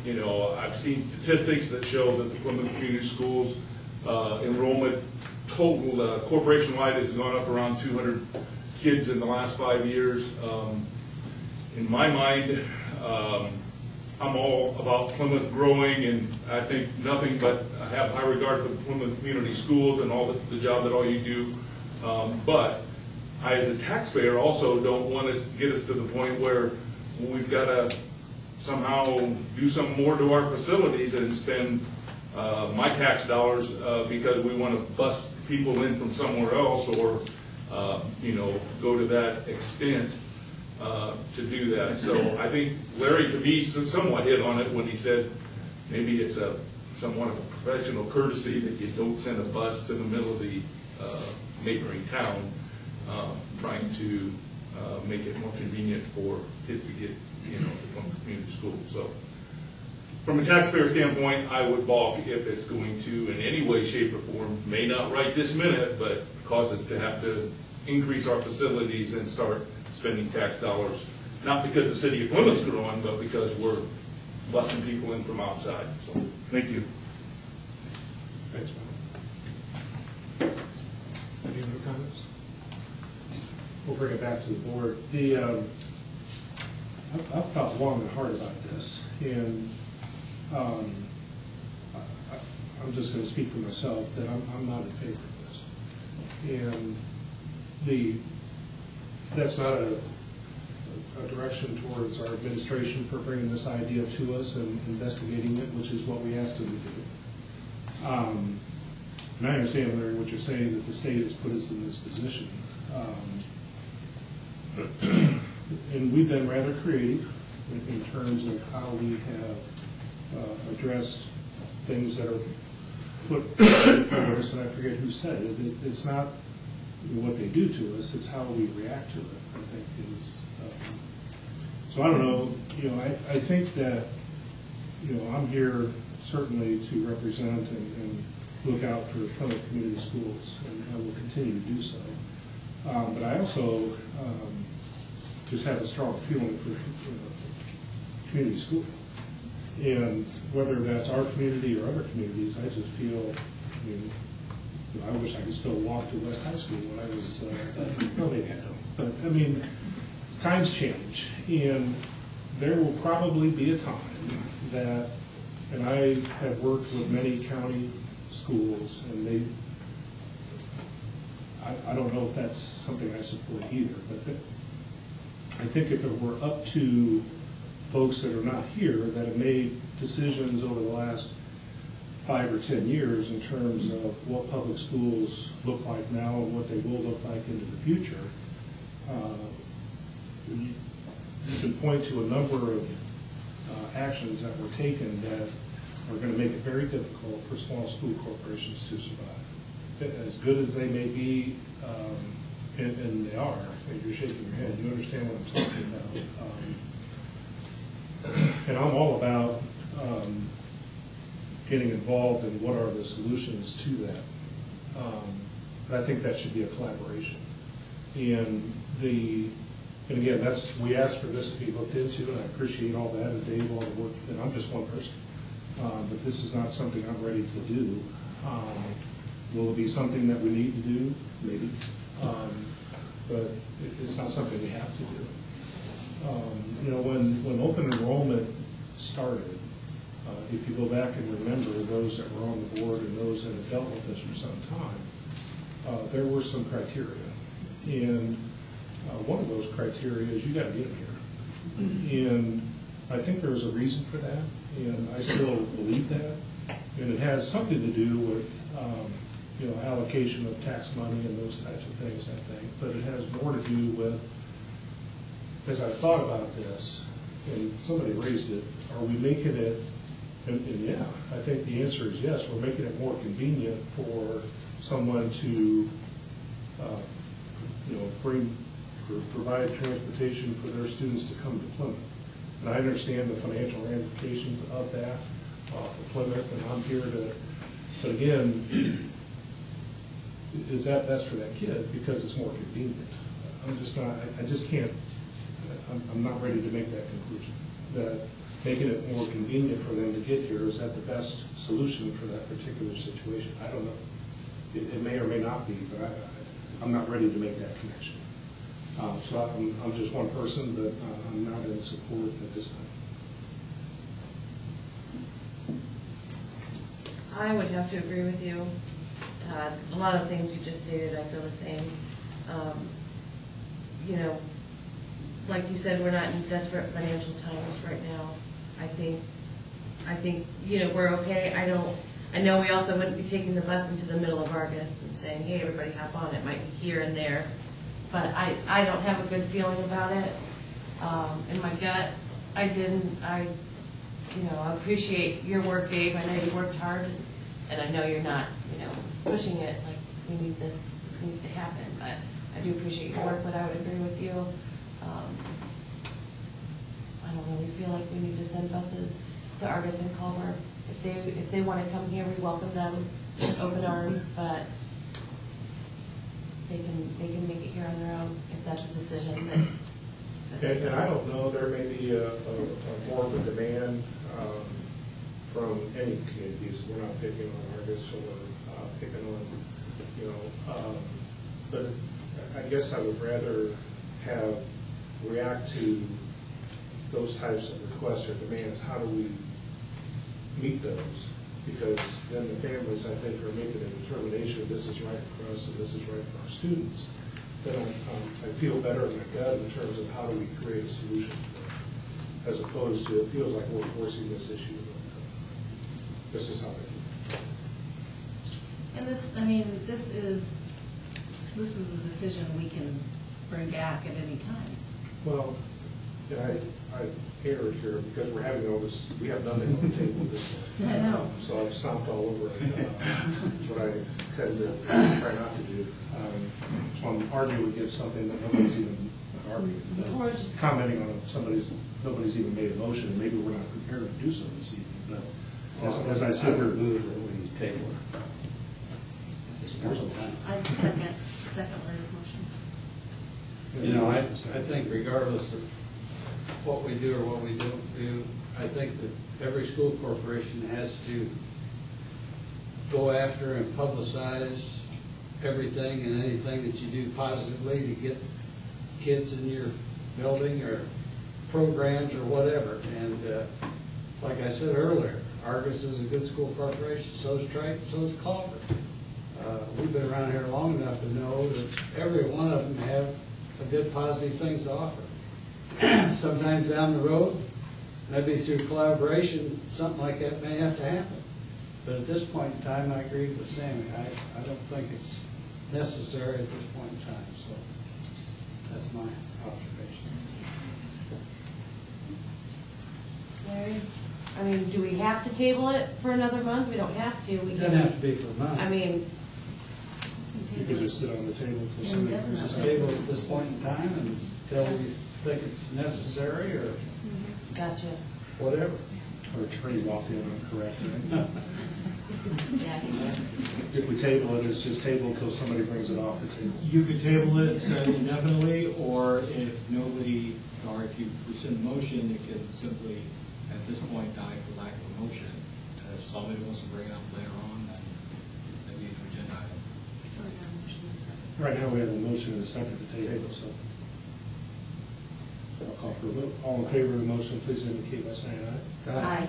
you know, I've seen statistics that show that the Plymouth Community Schools enrollment total corporation-wide has gone up around 200 kids in the last 5 years. In my mind, I'm all about Plymouth growing, and I think nothing but I have high regard for the Plymouth Community Schools and all the job that all you do. But I, as a taxpayer, also don't want to get us to the point where we've got to somehow do some more to our facilities and spend my tax dollars because we want to bust people in from somewhere else, or you know, go to that extent to do that. So I think Larry, to me, somewhat hit on it when he said maybe it's somewhat of a professional courtesy that you don't send a bus to the middle of the neighboring town, trying to make it more convenient for kids to get, you know, from the community school. So from a taxpayer standpoint, I would balk if it's going to, in any way, shape, or form, may not right this minute, but cause us to have to increase our facilities and start spending tax dollars, not because the city of Plymouth's growing, but because we're busing people in from outside. So, thank you. Thanks, man. Any other comments? We'll bring it back to the board. I've thought long and hard about this, and I'm just going to speak for myself that I'm not in favor of this. And that's not a direction towards our administration for bringing this idea to us and investigating it, which is what we asked them to do. And I understand, Larry, what you're saying, that the state has put us in this position. And we've been rather creative in terms of how we have addressed things that are put before us, and I forget who said it. It's not what they do to us, it's how we react to it, I think is. So I don't know, you know, I think that, you know, I'm here certainly to represent and look out for Plymouth Community Schools, and I will continue to do so. But I also just have a strong feeling for community school. And whether that's our community or other communities, I just feel, I mean, you know, I wish I could still walk to West High School when I was, no, maybe I don't. But, I mean, times change, and there will probably be a time that, and I have worked with many county schools, and they, I don't know if that's something I support either, but I think if it were up to folks that are not here that have made decisions over the last 5 or 10 years in terms of what public schools look like now and what they will look like into the future, you can point to a number of actions that were taken that are going to make it very difficult for small school corporations to survive. As good as they may be, and they are, you're shaking your head, you understand what I'm talking about. And I'm all about getting involved in what are the solutions to that. But I think that should be a collaboration. And again, we asked for this to be looked into, and I appreciate all that, and Dave, all the work, and I'm just one person. But this is not something I'm ready to do. Will it be something that we need to do? Maybe. But it's not something we have to do. You know, when open enrollment started, if you go back and remember those that were on the board and those that have dealt with this for some time, there were some criteria. And one of those criteria is you got to get them here. And I think there was a reason for that, and I still believe that. And it has something to do with allocation of tax money and those types of things, I think. But it has more to do with, as I thought about this, and somebody raised it, are we making it, and yeah, I think the answer is yes, we're making it more convenient for someone to, provide transportation for their students to come to Plymouth. And I understand the financial ramifications of that for Plymouth, and I'm here to, but again, is that best for that kid because it's more convenient? I'm just not, I just can't, I'm not ready to make that conclusion. That making it more convenient for them to get here, is that the best solution for that particular situation? I don't know. It may or may not be, but I'm not ready to make that connection. So I'm just one person, but I'm not in support at this time. I would have to agree with you, Todd. A lot of things you just stated, I feel the same. Like you said, we're not in desperate financial times right now. I think we're okay. I know we also wouldn't be taking the bus into the middle of Argus and saying, hey, everybody hop on. It might be here and there. But I don't have a good feeling about it. In my gut, I appreciate your work, Dave. I know you worked hard, and I know you're not, pushing it like we need this needs to happen. But I do appreciate your work, but I would agree with you. I don't really feel like we need to send buses to Argus and Culver. If they want to come here, we welcome them with open arms, but they can make it here on their own if that's a decision that And I don't know, there may be a more of a demand from any communities. We're not picking on Argus or picking on, but I guess I would rather react to those types of requests or demands. How do we meet those? Because then the families, I think, are making a determination, this is right for us and this is right for our students. Then I feel better in my gut in terms of how do we create a solution for it, as opposed to it feels like we're forcing this issue. This is how I feel. And this is a decision we can bring back at any time. Well, and I erred here because we're having all this, we have nothing on the table this. I know. So I've stomped all over it, what I tend to try not to do. So I'm arguing against something that nobody's even arguing, commenting on nobody's even made a motion, and maybe we're not prepared to do so this evening. But as I said, we're move that we table it. I'd second Larry's motion. I think regardless of what we do or what we don't do, I think that every school corporation has to go after and publicize everything and anything that you do positively to get kids in your building or programs or whatever. And like I said earlier, Argus is a good school corporation, so is Triton, so is Culver. We've been around here long enough to know that every one of them have a good positive things to offer. Sometimes down the road, maybe through collaboration, something like that may have to happen. But at this point in time, I agree with Sammy. I don't think it's necessary at this point in time, so that's my observation. Larry, do we have to table it for another month? We don't have to. It doesn't have to be for a month. you could just sit on the table until somebody brings Just it table at this point in time until we think it's necessary or Gotcha. whatever. Or attorney walked in incorrect, right? Yeah. If we table it, it's just table until somebody brings it off the table. You could table it indefinitely, or if nobody, or if you rescind the motion, it can simply, at this point, die for lack of a motion. And if somebody wants to bring it up later on, then maybe it's an agenda item. Right now, we have a motion and a second to table, so I'll call for a vote. All in favor of the motion, please indicate by saying aye. Aye.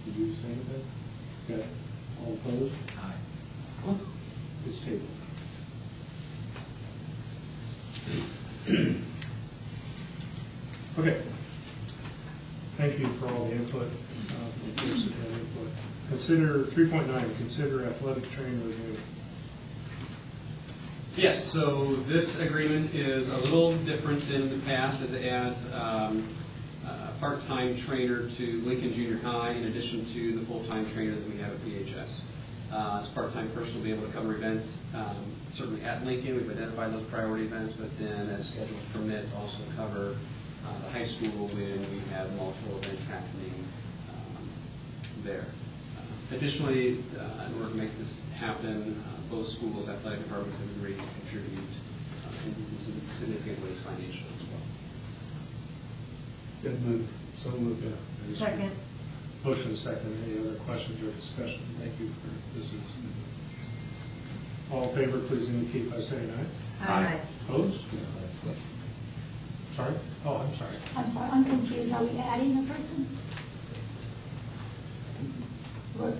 Did you say anything? Okay. All opposed? Aye. It's tabled. Okay. Thank you for all the input, from folks that had input. consider, 3.9, consider athletic trainer review. Yes, so this agreement is a little different than the past as it adds a part-time trainer to Lincoln Junior High in addition to the full-time trainer that we have at BHS. This part-time person will be able to cover events, certainly at Lincoln. We've identified those priority events, but then as schedules permit, also cover the high school when we have multiple events happening there. Additionally, in order to make this happen, both schools' athletic departments have agreed to contribute in significant ways financially as well. Good move. So moved. Second. Motion second. Any other questions or discussion? Thank you for this. All in favor, please indicate by saying aye. Aye. Opposed? Sorry? Oh, I'm sorry. I'm sorry, I'm confused. Are we adding a person?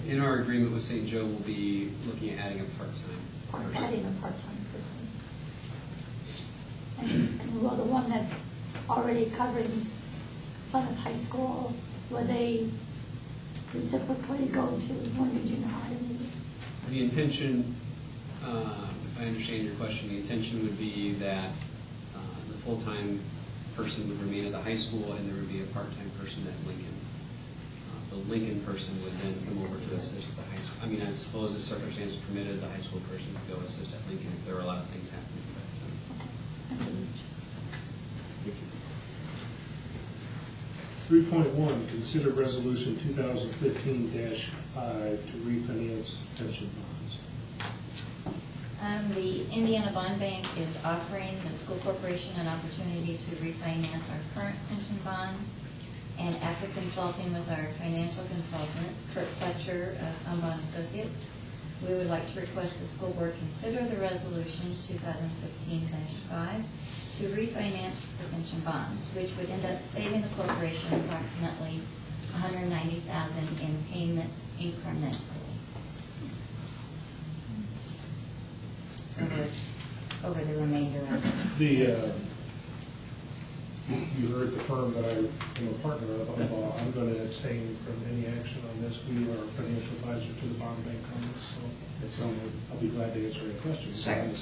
In our agreement with St. Joe, we'll be looking at adding a part-time Or person. adding a part-time person? And will the one that's already covering Plymouth High School, will they reciprocally go to Lincoln Junior High? The intention, if I understand your question, the intention would be that the full-time person would remain at the high school and there would be a part-time person at Lincoln. The Lincoln person would then come over to assist with the high school. I mean, I suppose if circumstances permitted, the high school person could go assist at Lincoln if there are a lot of things happening at that time. 3.1, consider resolution 2015-5 to refinance pension bonds. The Indiana Bond Bank is offering the school corporation an opportunity to refinance our current pension bonds. And after consulting with our financial consultant, Kurt Fletcher of Umbon Associates, we would like to request the school board consider the resolution 2015-5 to refinance the pension bonds, which would end up saving the corporation approximately $190,000 in payments incrementally over the remainder of it. You heard the firm that I am a partner of. I'm going to abstain from any action on this. We are a financial advisor to the bond bank on this, so I'll be glad to answer any questions. Second.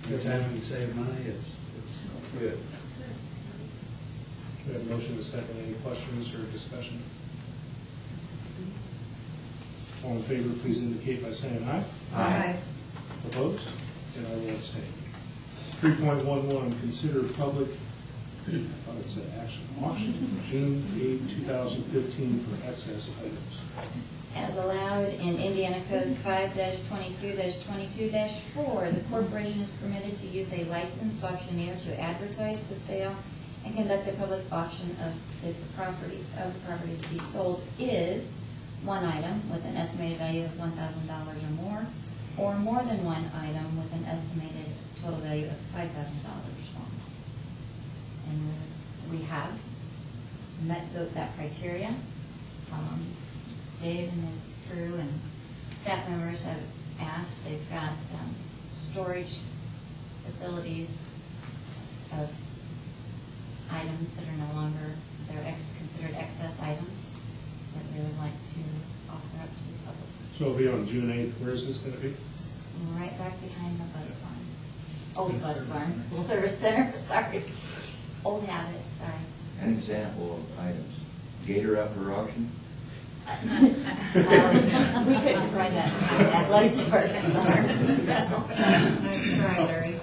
Anytime you can save money, it's good. We have a motion to second. Any questions or discussion? All in favor, please indicate by saying aye. Aye. Opposed? And I will abstain. 3.11, consider public, I thought it said action, auction, June 8, 2015 for excess items. As allowed in Indiana Code 5-22-22-4, the corporation is permitted to use a licensed auctioneer to advertise the sale and conduct a public auction of the property to be sold is one item with an estimated value of $1,000 or more than one item with an estimated total value of $5,000 or more. And we have met that criteria. Dave and his crew and staff members have asked. They've got storage facilities of items that are no longer, they're considered excess items that we would like to offer up to the public. So it'll be on June 8th. Where is this going to be? Right back behind the bus barn. Old bus barn. Service center, sorry. Old habit, sorry. An example of items. Gator up for auction? We couldn't find that in the athletic department, sorry. Nice try, Larry.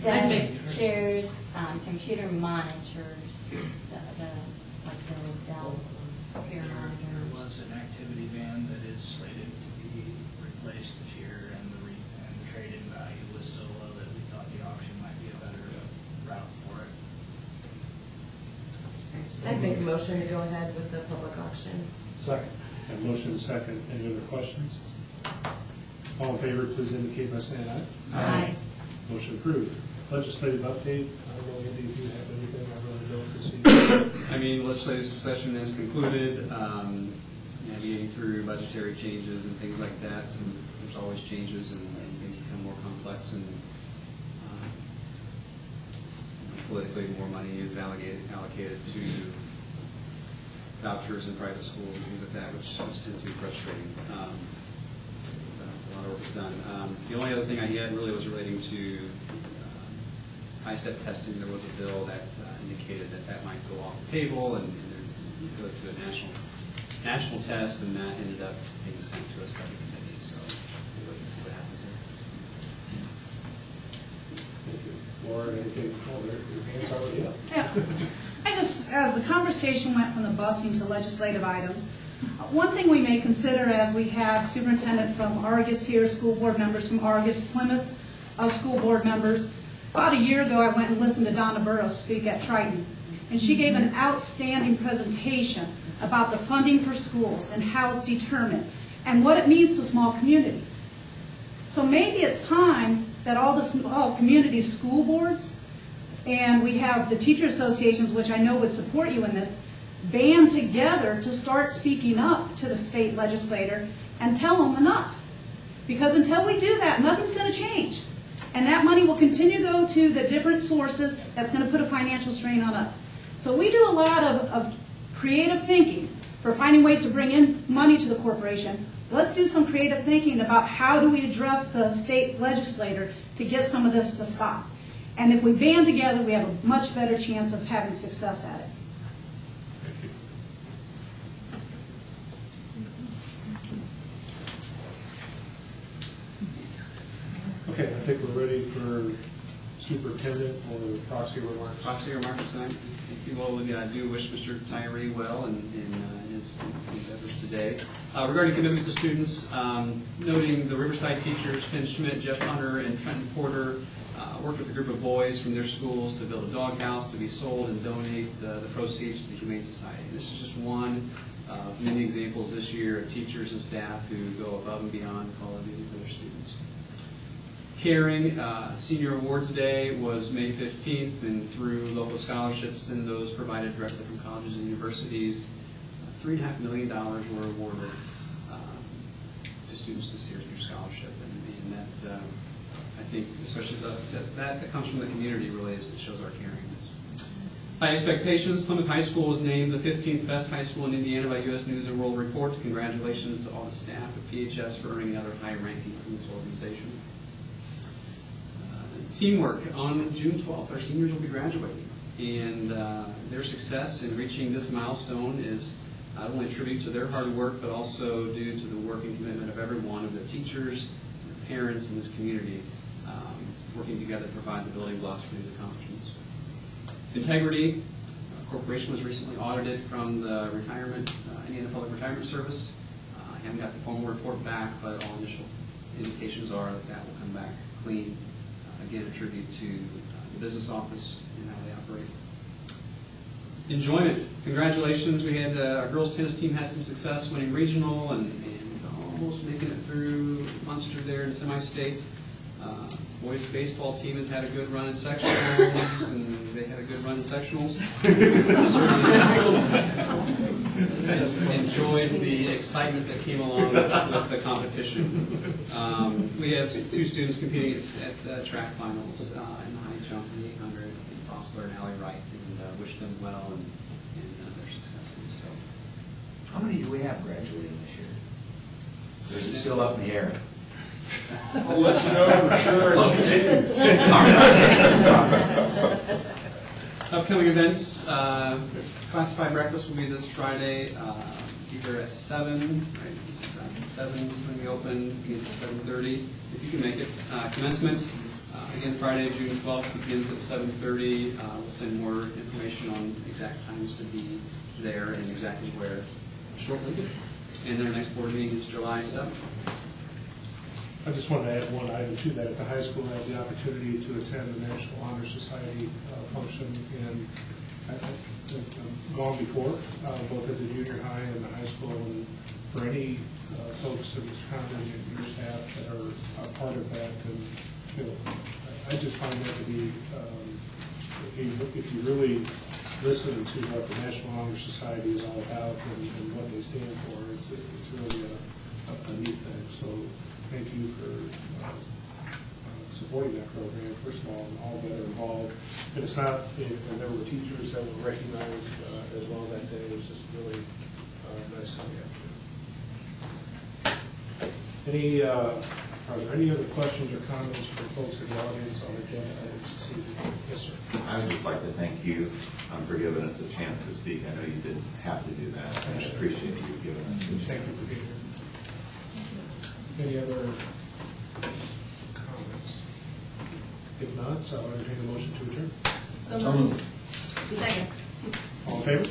Desks, chairs, computer monitors, like the Dell computer monitor. There was an activity van that is slated to be replaced this year, and the trade-in value was so low that we thought the auction might be a better route for it. I'd make a motion to go ahead with the public auction. Second. And motion second. Any other questions? All in favor, please indicate by saying aye. Aye. Motion approved. Legislative update. I don't know if you have anything. I really don't this evening. I mean, legislative session is concluded, navigating through budgetary changes and things like that. There's always changes and things become more complex and politically more money is allocated to vouchers in private schools and things like that, which tends to be frustrating. A lot of work was done. The only other thing I had really was relating to high-step testing. There was a bill that indicated that might go off the table and go to a national test, and that ended up being sent to a study committee. So we'll wait and see what happens there. Thank you. Laura, anything? Oh, your hand's already up. Yeah. I just, as the conversation went from the busing to legislative items, one thing we may consider as we have superintendent from Argus here, school board members from Argus, Plymouth school board members. About a year ago, I went and listened to Donna Burrows speak at Triton, and she gave an outstanding presentation about the funding for schools and how it's determined and what it means to small communities. So maybe it's time that all the small community school boards, and we have the teacher associations, which I know would support you in this, band together to start speaking up to the state legislator and tell them enough. Because until we do that, nothing's going to change. And that money will continue to go to the different sources that's going to put a financial strain on us. So we do a lot of creative thinking for finding ways to bring in money to the corporation. Let's do some creative thinking about how do we address the state legislator to get some of this to stop. And if we band together, we have a much better chance of having success at it. Okay, I think we're ready for superintendent or proxy remarks. Proxy remarks tonight. Thank you all. I do wish Mr. Tyree well in his endeavors today. Regarding commitment to students, noting the Riverside teachers, Tim Schmidt, Jeff Hunter, and Trenton Porter, worked with a group of boys from their schools to build a doghouse to be sold and donate the proceeds to the Humane Society. This is just one of many examples this year of teachers and staff who go above and beyond Call of Duty for their students. Caring, Senior Awards Day was May 15th, and through local scholarships and those provided directly from colleges and universities, $3.5 million were awarded to students this year through scholarship, and that I think, especially that comes from the community, really, it shows our caringness. High expectations. Plymouth High School was named the 15th best high school in Indiana by U.S. News and World Report. Congratulations to all the staff at PHS for earning another high ranking from this organization. Teamwork. On June 12th, our seniors will be graduating, and their success in reaching this milestone is not only a tribute to their hard work, but also due to the work and commitment of every one of the teachers, their parents, and this community working together to provide the building blocks for these accomplishments. Integrity. Corporation was recently audited from the Indiana Public Retirement Service. I haven't got the formal report back, but all initial indications are that will come back clean. Again, a tribute to the business office and how they operate. Enjoyment. Congratulations. We had our girls tennis team had some success winning regional and almost making it through Munster there in semi-state. Boys baseball team has had a good run in sectionals, and they had a good run in sectionals. Enjoyed the excitement that came along with the competition. We have two students competing at the track finals in the high jump, the 800, and Fosler and Allie Wright, and wish them well and their successes. So, how many do we have graduating this year? Or is it still up in the air? I'll let you know for sure. Upcoming events, classified breakfast will be this Friday, either at 7, right? 7 is when we open, begins at 7:30, if you can make it. Commencement, again, Friday, June 12th, begins at 7:30. We'll send more information on exact times to be there and exactly where shortly. And their next board meeting is July 7th. I just want to add one item to that. At the high school, I had the opportunity to attend the National Honor Society function, and I've gone before, both at the junior high and the high school. And for any folks in this county and your staff that are part of that, and I just find that to be, if you really listen to what the National Honor Society is all about and what they stand for, it's really a neat thing. So thank you for supporting that program, first of all, and all that are involved. And it's not, and there were teachers that were recognized as well that day. It was just really nice Sunday afternoon. Are there any other questions or comments from folks in the audience on agenda items this evening? Yes, sir. I would just like to thank you for giving us a chance to speak. I know you didn't have to do that. I appreciate you giving us a chance. Thank you for being here. Any other comments? If not, I'll entertain a motion to adjourn. So moved. All in favor?